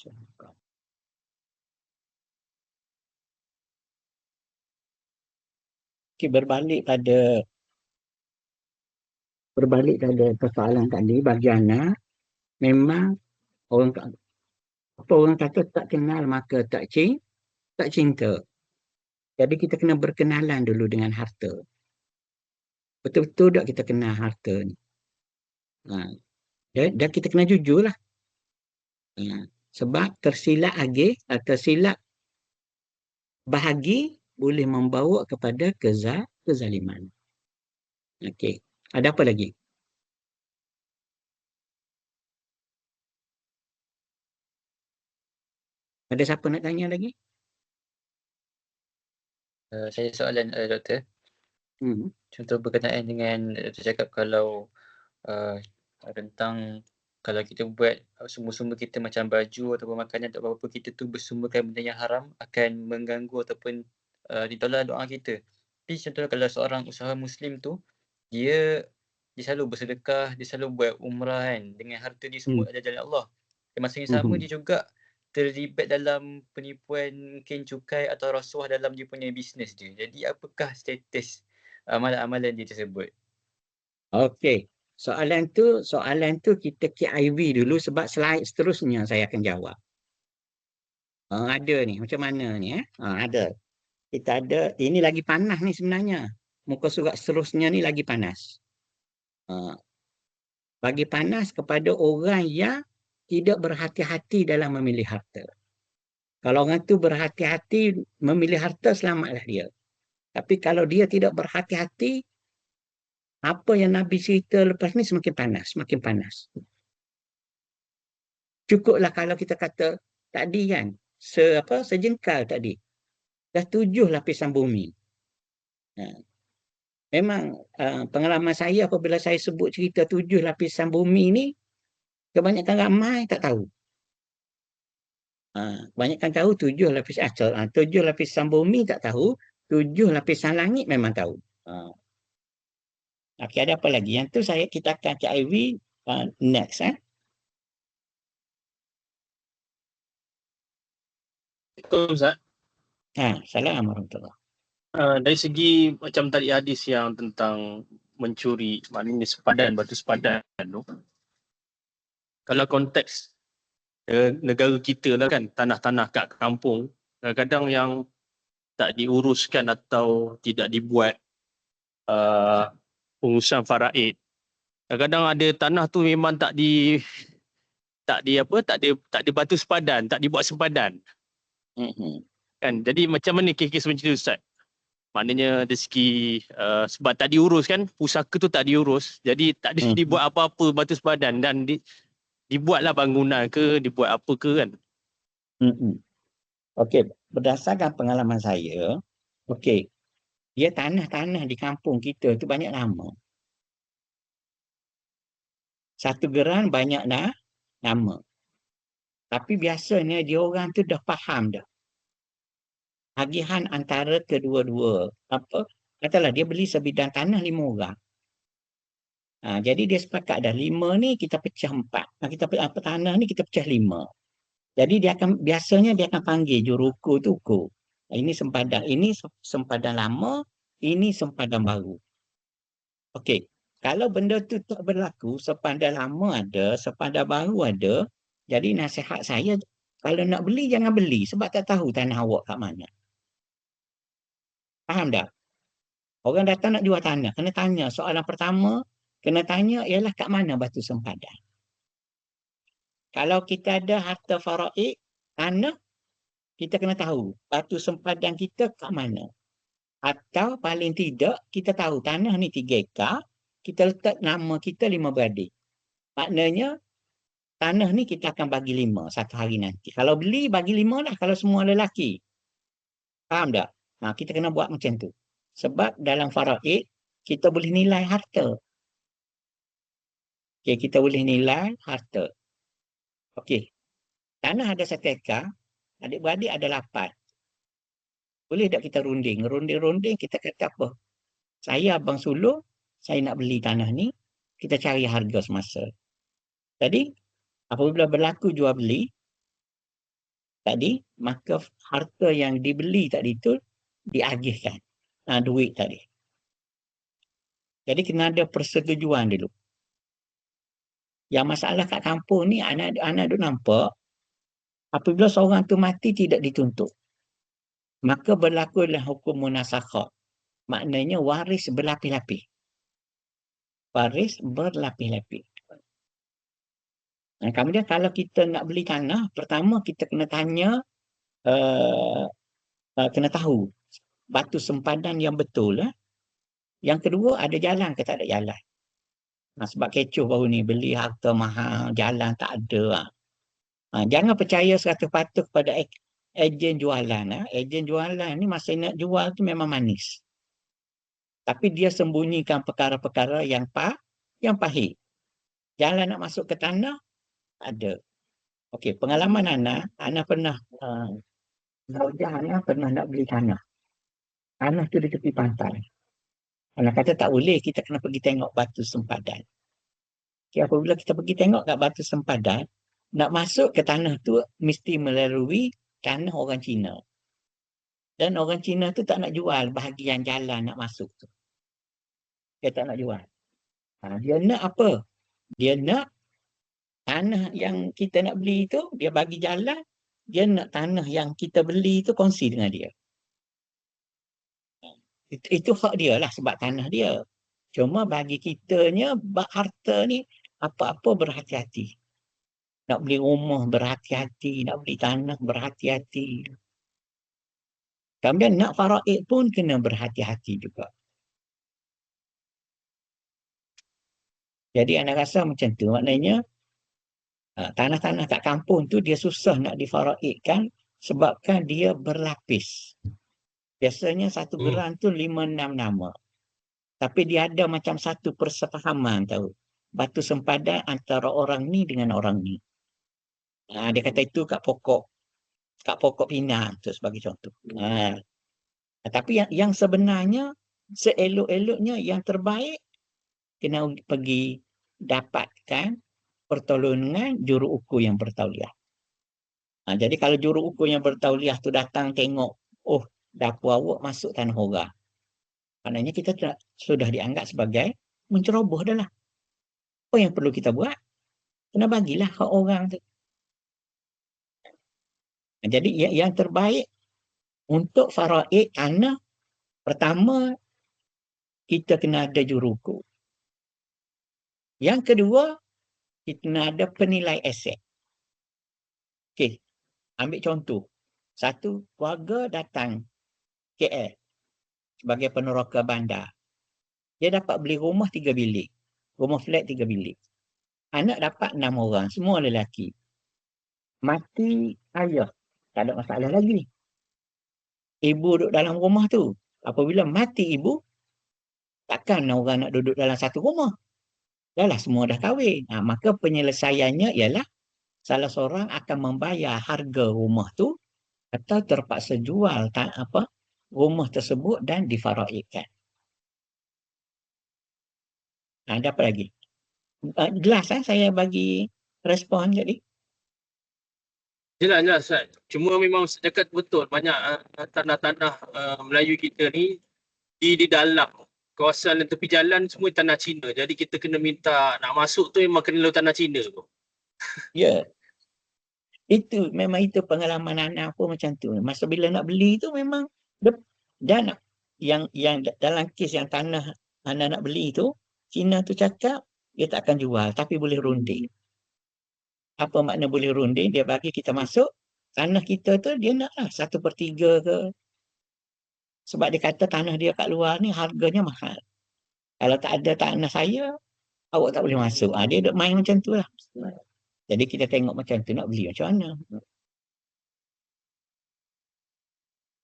Speaker 3: Okay, berbalik pada persoalan tadi, bagi Ana memang orang apa orang kata tak kenal maka tak cinta. Jadi kita kena berkenalan dulu dengan harta. Betul-betul tak kita kenal harta ni. Dan kita kena jujur lah. Sebab tersilap bahagi boleh membawa kepada kezaliman. Okey. Ada apa lagi? Ada siapa nak tanya lagi?
Speaker 1: Saya soalan doktor. Contoh berkenaan dengan doktor cakap kalau tentang kalau kita buat sumber-sumber kita macam baju ataupun makanan atau apa-apa, kita tu bersumberkan benda yang haram akan mengganggu ataupun ditolak doa kita. Tapi contohnya kalau seorang usaha Muslim tu dia selalu bersedekah, dia selalu buat umrah kan, dengan harta dia semua ada jalan Allah. Dan masa yang sama dia juga terlibat dalam penipuan mungkin cukai atau rasuah dalam dia punya bisnes dia. Jadi apakah status amalan-amalan dia tersebut?
Speaker 3: Okey. Soalan tu kita KIV dulu sebab slide seterusnya saya akan jawab. Ada ni, macam mana ni? Ada. Kita ada, ini lagi panas ni sebenarnya. Muka surat seterusnya ni lagi panas. Bagi panas kepada orang yang tidak berhati-hati dalam memilih harta. Kalau orang tu berhati-hati memilih harta, selamatlah dia. Tapi kalau dia tidak berhati-hati, apa yang Nabi cerita lepas ni semakin panas. Cukuplah kalau kita kata tadi kan, sejengkal tadi. Dah 7 lapisan bumi. Memang pengalaman saya apabila saya sebut cerita 7 lapisan bumi ni, kebanyakan ramai tak tahu. Kebanyakan tahu 7 lapisan bumi tak tahu, 7 lapisan langit memang tahu. Okey, ada apa lagi? Yang tu kita akan KIV next.
Speaker 4: Ustaz.
Speaker 3: Assalamualaikum warahmatullahi.
Speaker 4: Dari segi macam tadi hadis yang tentang mencuri, maknanya batu sepadan tu. Kalau konteks negara kita lah kan, tanah-tanah kat kampung, kadang-kadang yang tak diuruskan atau tidak dibuat pengurusan faraid. Kadang-kadang ada tanah tu memang tak di batu sepadan, tak dibuat sempadan. Kan? Jadi macam mana kes-kes macam tu Ustaz? Maknanya dari segi sebab tak diurus kan, pusaka tu tak diurus. Jadi tak dibuat apa-apa batu sepadan dan dibuatlah bangunan ke, dibuat apa ke kan.
Speaker 3: Okey, berdasarkan pengalaman saya, okey, dia tanah-tanah di kampung kita tu banyak nama. Satu geran banyak nama. Tapi biasanya dia orang tu dah faham dah. Tagihan antara kedua-dua. Katalah dia beli sebidang tanah 5 orang. Jadi dia sepakat dah 5 ni kita pecah 4. Kita tanah ni kita pecah 5. Jadi biasanya dia akan panggil juruku tu ukur. Ini sempadan lama, ini sempadan baru. Okey. Kalau benda tu tak berlaku, sempadan lama ada, sempadan baru ada, jadi nasihat saya, kalau nak beli jangan beli sebab tak tahu tanah awak kat mana. Faham tak? Orang datang nak jual tanah, kena tanya. Soalan pertama, kena tanya ialah kat mana batu sempadan. Kalau kita ada harta faraid, tanah, kita kena tahu batu sempadan kita kat mana. Atau paling tidak, kita tahu tanah ni 3 ekar, kita letak nama kita 5 beradik. Maknanya, tanah ni kita akan bagi 5 satu hari nanti. Kalau beli, bagi 5 lah kalau semua lelaki. Faham tak? Kita kena buat macam tu. Sebab dalam faraid, kita boleh nilai harta. Okey, kita boleh nilai harta. Okey. Tanah ada 1 ekar, adik-beradik ada 8. Boleh tak kita runding? Runding-runding kita kata apa? Saya Abang Sulung, saya nak beli tanah ni, kita cari harga semasa. Jadi, apabila berlaku jual beli, tadi, maka harta yang dibeli tadi tu diagihkan. Duit tadi. Jadi kena ada persetujuan dulu. Yang masalah kat kampung ni, anak duk nampak, apabila seorang tu mati tidak dituntut, maka berlakulah hukum munasakhat. Maknanya waris berlapis-lapis. Waris berlapis-lapis. Kemudian kalau kita nak beli tanah, pertama kita kena tanya, kena tahu batu sempadan yang betul. Yang kedua, ada jalan ke tak ada jalan. Sebab kecoh baru ni, beli harta mahal, jalan tak ada. Jangan percaya 100% kepada ejen jualan. Ejen jualan ni masa nak jual tu memang manis. Tapi dia sembunyikan perkara-perkara yang pahit. Jalan nak masuk ke tanah, ada. Okey, pengalaman Ana pernah pernah nak beli tanah. Tanah tu di tepi pantai. Ana kata tak boleh, kita kena pergi tengok batu sempadan. Okay, apabila kita pergi tengok kat batu sempadan, nak masuk ke tanah tu mesti melalui tanah orang Cina. Dan orang Cina tu tak nak jual bahagian jalan nak masuk tu. Dia tak nak jual. Dia nak apa? Dia nak tanah yang kita nak beli tu, dia bagi jalan, dia nak tanah yang kita beli tu kongsi dengan dia. Itu hak dia lah sebab tanah dia. Cuma bagi kitanya, harta ni apa-apa berhati-hati. Nak beli rumah berhati-hati, nak beli tanah berhati-hati. Kemudian nak faraid pun kena berhati-hati juga. Jadi anak rasa macam tu, maknanya tanah-tanah kat kampung tu dia susah nak difaraidkan sebabkan dia berlapis. Biasanya satu geran tu 5-6 nama. Tapi dia ada macam satu persefahaman tahu. Batu sempadan antara orang ni dengan orang ni. Dia kata itu kat pokok pinang tu sebagai contoh. Tapi yang sebenarnya seelok-eloknya yang terbaik kena pergi dapatkan pertolongan juru ukur yang bertauliah. Jadi kalau juru ukur yang bertauliah tu datang tengok, oh dapur awak masuk tanah orang. Maknanya kita sudah dianggap sebagai menceroboh dah lah. Apa yang perlu kita buat? Kena bagilah hak orang tu. Jadi yang terbaik untuk faraid tanah, pertama kita kena ada juru ukur. Yang kedua, kita kena ada penilai aset. Okey, ambil contoh. Satu keluarga datang KL sebagai peneroka bandar. Dia dapat beli rumah 3 bilik. Rumah flat 3 bilik. Anak dapat 6 orang, semua lelaki. Mati ayah, tak ada masalah lagi. Ibu duduk dalam rumah tu. Apabila mati ibu, takkan orang nak duduk dalam satu rumah. Dah lah semua dah kahwin. Maka penyelesaiannya ialah salah seorang akan membayar harga rumah tu atau terpaksa jual rumah tersebut dan difaraidkan. Ada apa lagi? Jelas saya bagi respon jadi.
Speaker 4: Jelas Ustaz. Cuma memang dekat betul banyak tanah-tanah Melayu kita ni di dalam kawasan tepi jalan semua tanah Cina. Jadi kita kena minta nak masuk tu memang kena lalu tanah Cina tu.
Speaker 3: Ya. Itu memang itu pengalaman anak pun macam tu. Masa bila nak beli tu memang dan yang dalam kes yang tanah anak nak beli tu, Cina tu cakap dia tak akan jual tapi boleh runding. Apa makna boleh runding? Dia bagi kita masuk tanah kita tu dia naklah 1/3 ke. Sebab dia kata tanah dia kat luar ni harganya mahal. Kalau tak ada tanah saya, awak tak boleh masuk. Dia duk main macam tu lah. Jadi kita tengok macam tu nak beli macam mana.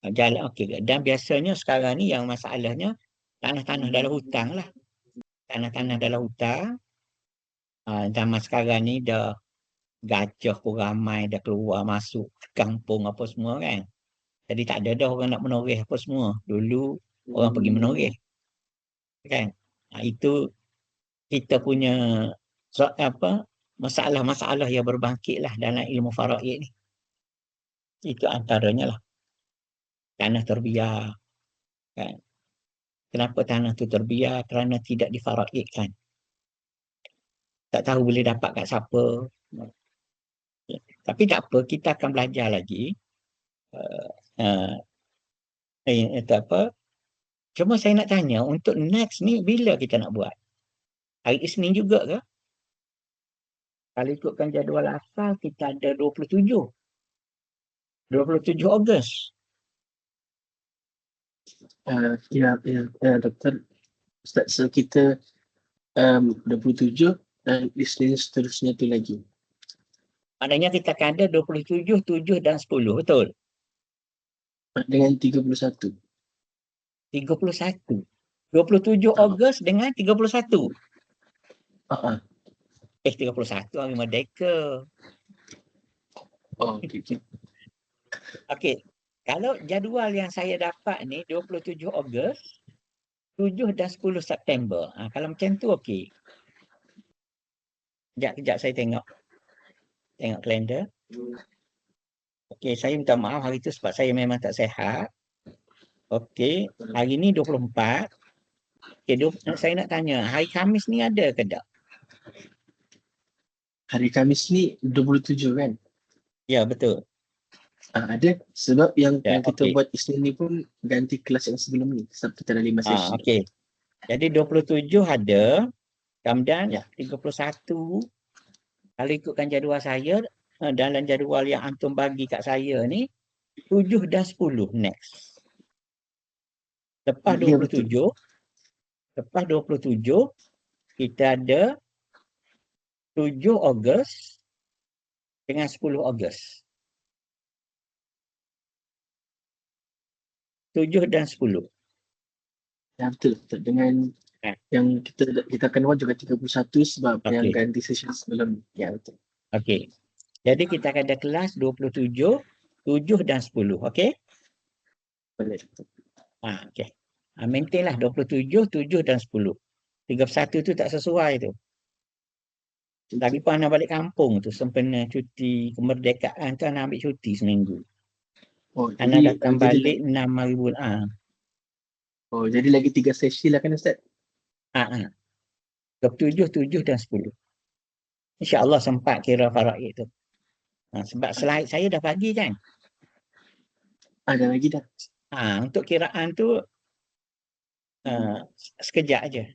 Speaker 3: Jalan okey. Dan biasanya sekarang ni yang masalahnya tanah-tanah dalam hutang lah. Tanah-tanah dalam hutang. Zaman sekarang ni dah gajah pun ramai dah keluar masuk kampung apa semua kan. Jadi tak ada dah orang nak menoreh apa semua. Dulu orang pergi menoreh. Kan? Itu kita punya masalah-masalah yang berbangkit lah dalam ilmu faraid ni. Itu antaranya lah. Tanah terbiar. Kan? Kenapa tanah tu terbiar? Kerana tidak difaraidkan. Tak tahu boleh dapat kat siapa. Tapi tak apa, kita akan belajar lagi. Uh, itu apa? Cuma saya nak tanya, untuk next ni bila kita nak buat? Hari Isnin juga ke? Kalau ikutkan jadual asal, kita ada 27 Ogos.
Speaker 5: Doktor. Ustaz, so kita 27 dan Isnin seterusnya tu lagi.
Speaker 3: Maknanya kita akan ada 27, 7 dan 10, betul?
Speaker 5: Dengan 31.
Speaker 3: 31. 27 Ogos dengan 31. 31 hari Merdeka.
Speaker 5: Oh, okey.
Speaker 3: Okey. Kalau jadual yang saya dapat ni 27 Ogos, 7 dan 10 September. Kalau macam tu okey. Kejap saya tengok kalender. Okey, saya minta maaf hari tu sebab saya memang tak sihat. Okey, hari ni 24. Okey, saya nak tanya, hari Khamis ni ada ke tak?
Speaker 5: Hari Khamis ni 27 kan?
Speaker 3: Ya, betul.
Speaker 5: Ada sebab yang kita
Speaker 3: okey.
Speaker 5: buat Isnin ni pun ganti kelas yang sebelum ni. Sebab kita ada 5 sesi.
Speaker 3: Okey. Jadi 27 ada. Kemudian 31 kalau ikutkan jadual saya dalam jadual yang antum bagi kat saya ni 7 dan 10 next. Lepas 27 kita ada 7 Ogos dengan 10 Ogos. 7 dan 10.
Speaker 5: Ya, betul. Dengan yang kita akan buat juga 31 sebab yang ganti sesi sebelum. Ya, betul.
Speaker 3: Okey. Jadi kita akan ada kelas 27, 7 dan 10. Okey?
Speaker 5: Boleh.
Speaker 3: Okey. Maintainlah 27, 7 dan 10. 31 tu tak sesuai tu. Lagi pun nak balik kampung tu sempena cuti kemerdekaan tu nak ambil cuti seminggu. Anak datang balik 6 hari bulan.
Speaker 5: Jadi lagi 3 sesi lah kan Ustaz?
Speaker 3: 27, 7 dan 10. InsyaAllah sempat kira faraid tu. Sebab slide saya dah bagi kan?
Speaker 5: Dah bagi dah.
Speaker 3: Untuk kiraan tu sekejap aja.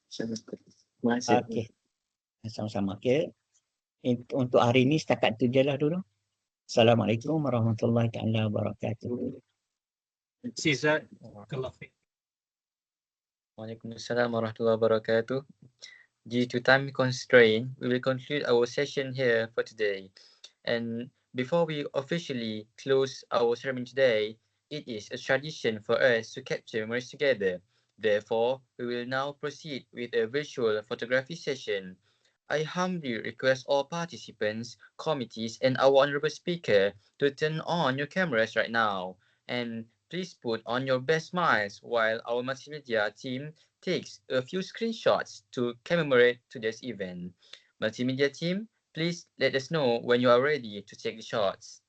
Speaker 5: Terima kasih.
Speaker 3: Okey. Sama-sama. Okey. Untuk hari ini setakat tu je lah dulu. Assalamualaikum warahmatullahi wabarakatuh.
Speaker 4: Ustaz.
Speaker 1: Waalaikumsalam warahmatullahi wabarakatuh. Due to time constraint, we will conclude our session here for today. And before we officially close our ceremony today, it is a tradition for us to capture memories together. Therefore, we will now proceed with a virtual photography session. I humbly request all participants, committees, and our honorable speaker to turn on your cameras right now. And please put on your best smiles while our multimedia team takes a few screenshots to commemorate today's event. Multimedia team, please let us know when you are ready to take the shots.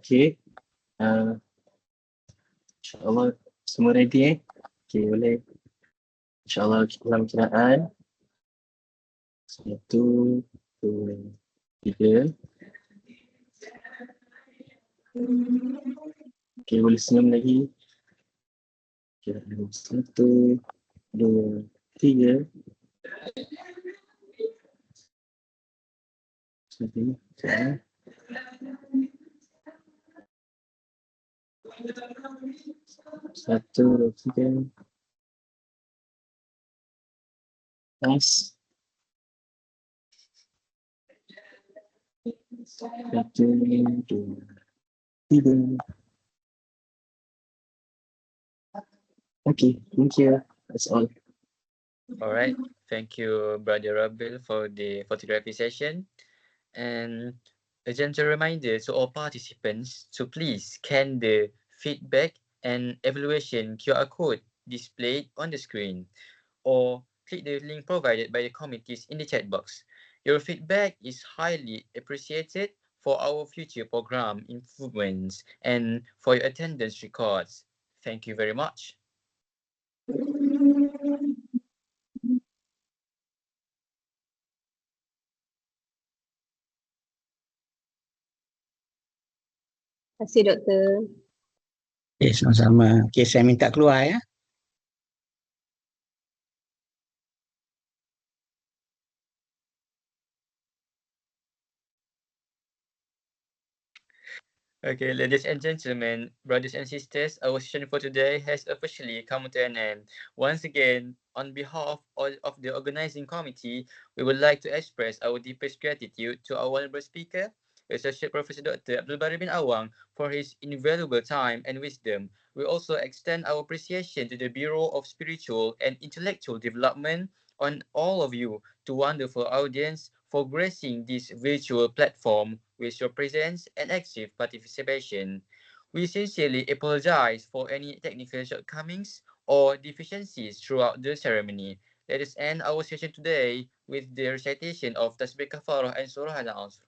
Speaker 5: Okey. InsyaAllah semua ready Okey, boleh. InsyaAllah dalam kiraan. 1, 2, 3. Okey, boleh senyum lagi. Kiraan 1, 2, 3. Okey. 1, 2, 3. Nice. 1, 2. Tidur. Okay, thank you. That's all.
Speaker 1: All right. Thank you, Brother Rabil, for the photography session. And a gentle reminder to all participants to please scan the feedback and evaluation QR code displayed on the screen, or click the link provided by the committees in the chat box. Your feedback is highly appreciated for our future program improvements and for your attendance records. Thank you very much.
Speaker 6: Terima kasih, Doktor.
Speaker 3: Okay, sama-sama. Okay, saya minta keluar ya.
Speaker 1: Okay, ladies and gentlemen, brothers and sisters, our session for today has officially come to an end. Once again, on behalf of the organizing committee, we would like to express our deepest gratitude to our honorable speaker, Associate Professor Dr. Abdul Bari bin Awang, for his invaluable time and wisdom. We also extend our appreciation to the Bureau of Spiritual and Intellectual Development on all of you, to wonderful audience, for gracing this virtual platform with your presence and active participation. We sincerely apologize for any technical shortcomings or deficiencies throughout the ceremony. Let us end our session today with the recitation of Tasbih Kafarah and Surah Al-Asr.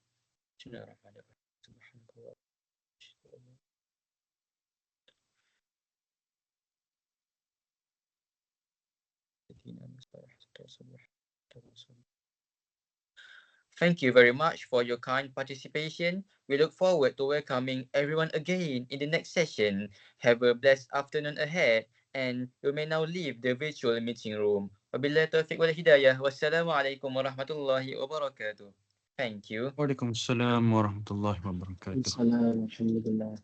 Speaker 1: Thank you very much for your kind participation. We look forward to welcoming everyone again in the next session. Have a blessed afternoon ahead, and you may now leave the virtual meeting room. Wabillahi taufiq wal hidayah. Wassalamualaikum warahmatullahi wabarakatuh. Thank you.
Speaker 2: Waalaikumsalam warahmatullahi wabarakatuh.
Speaker 5: Assalamualaikum.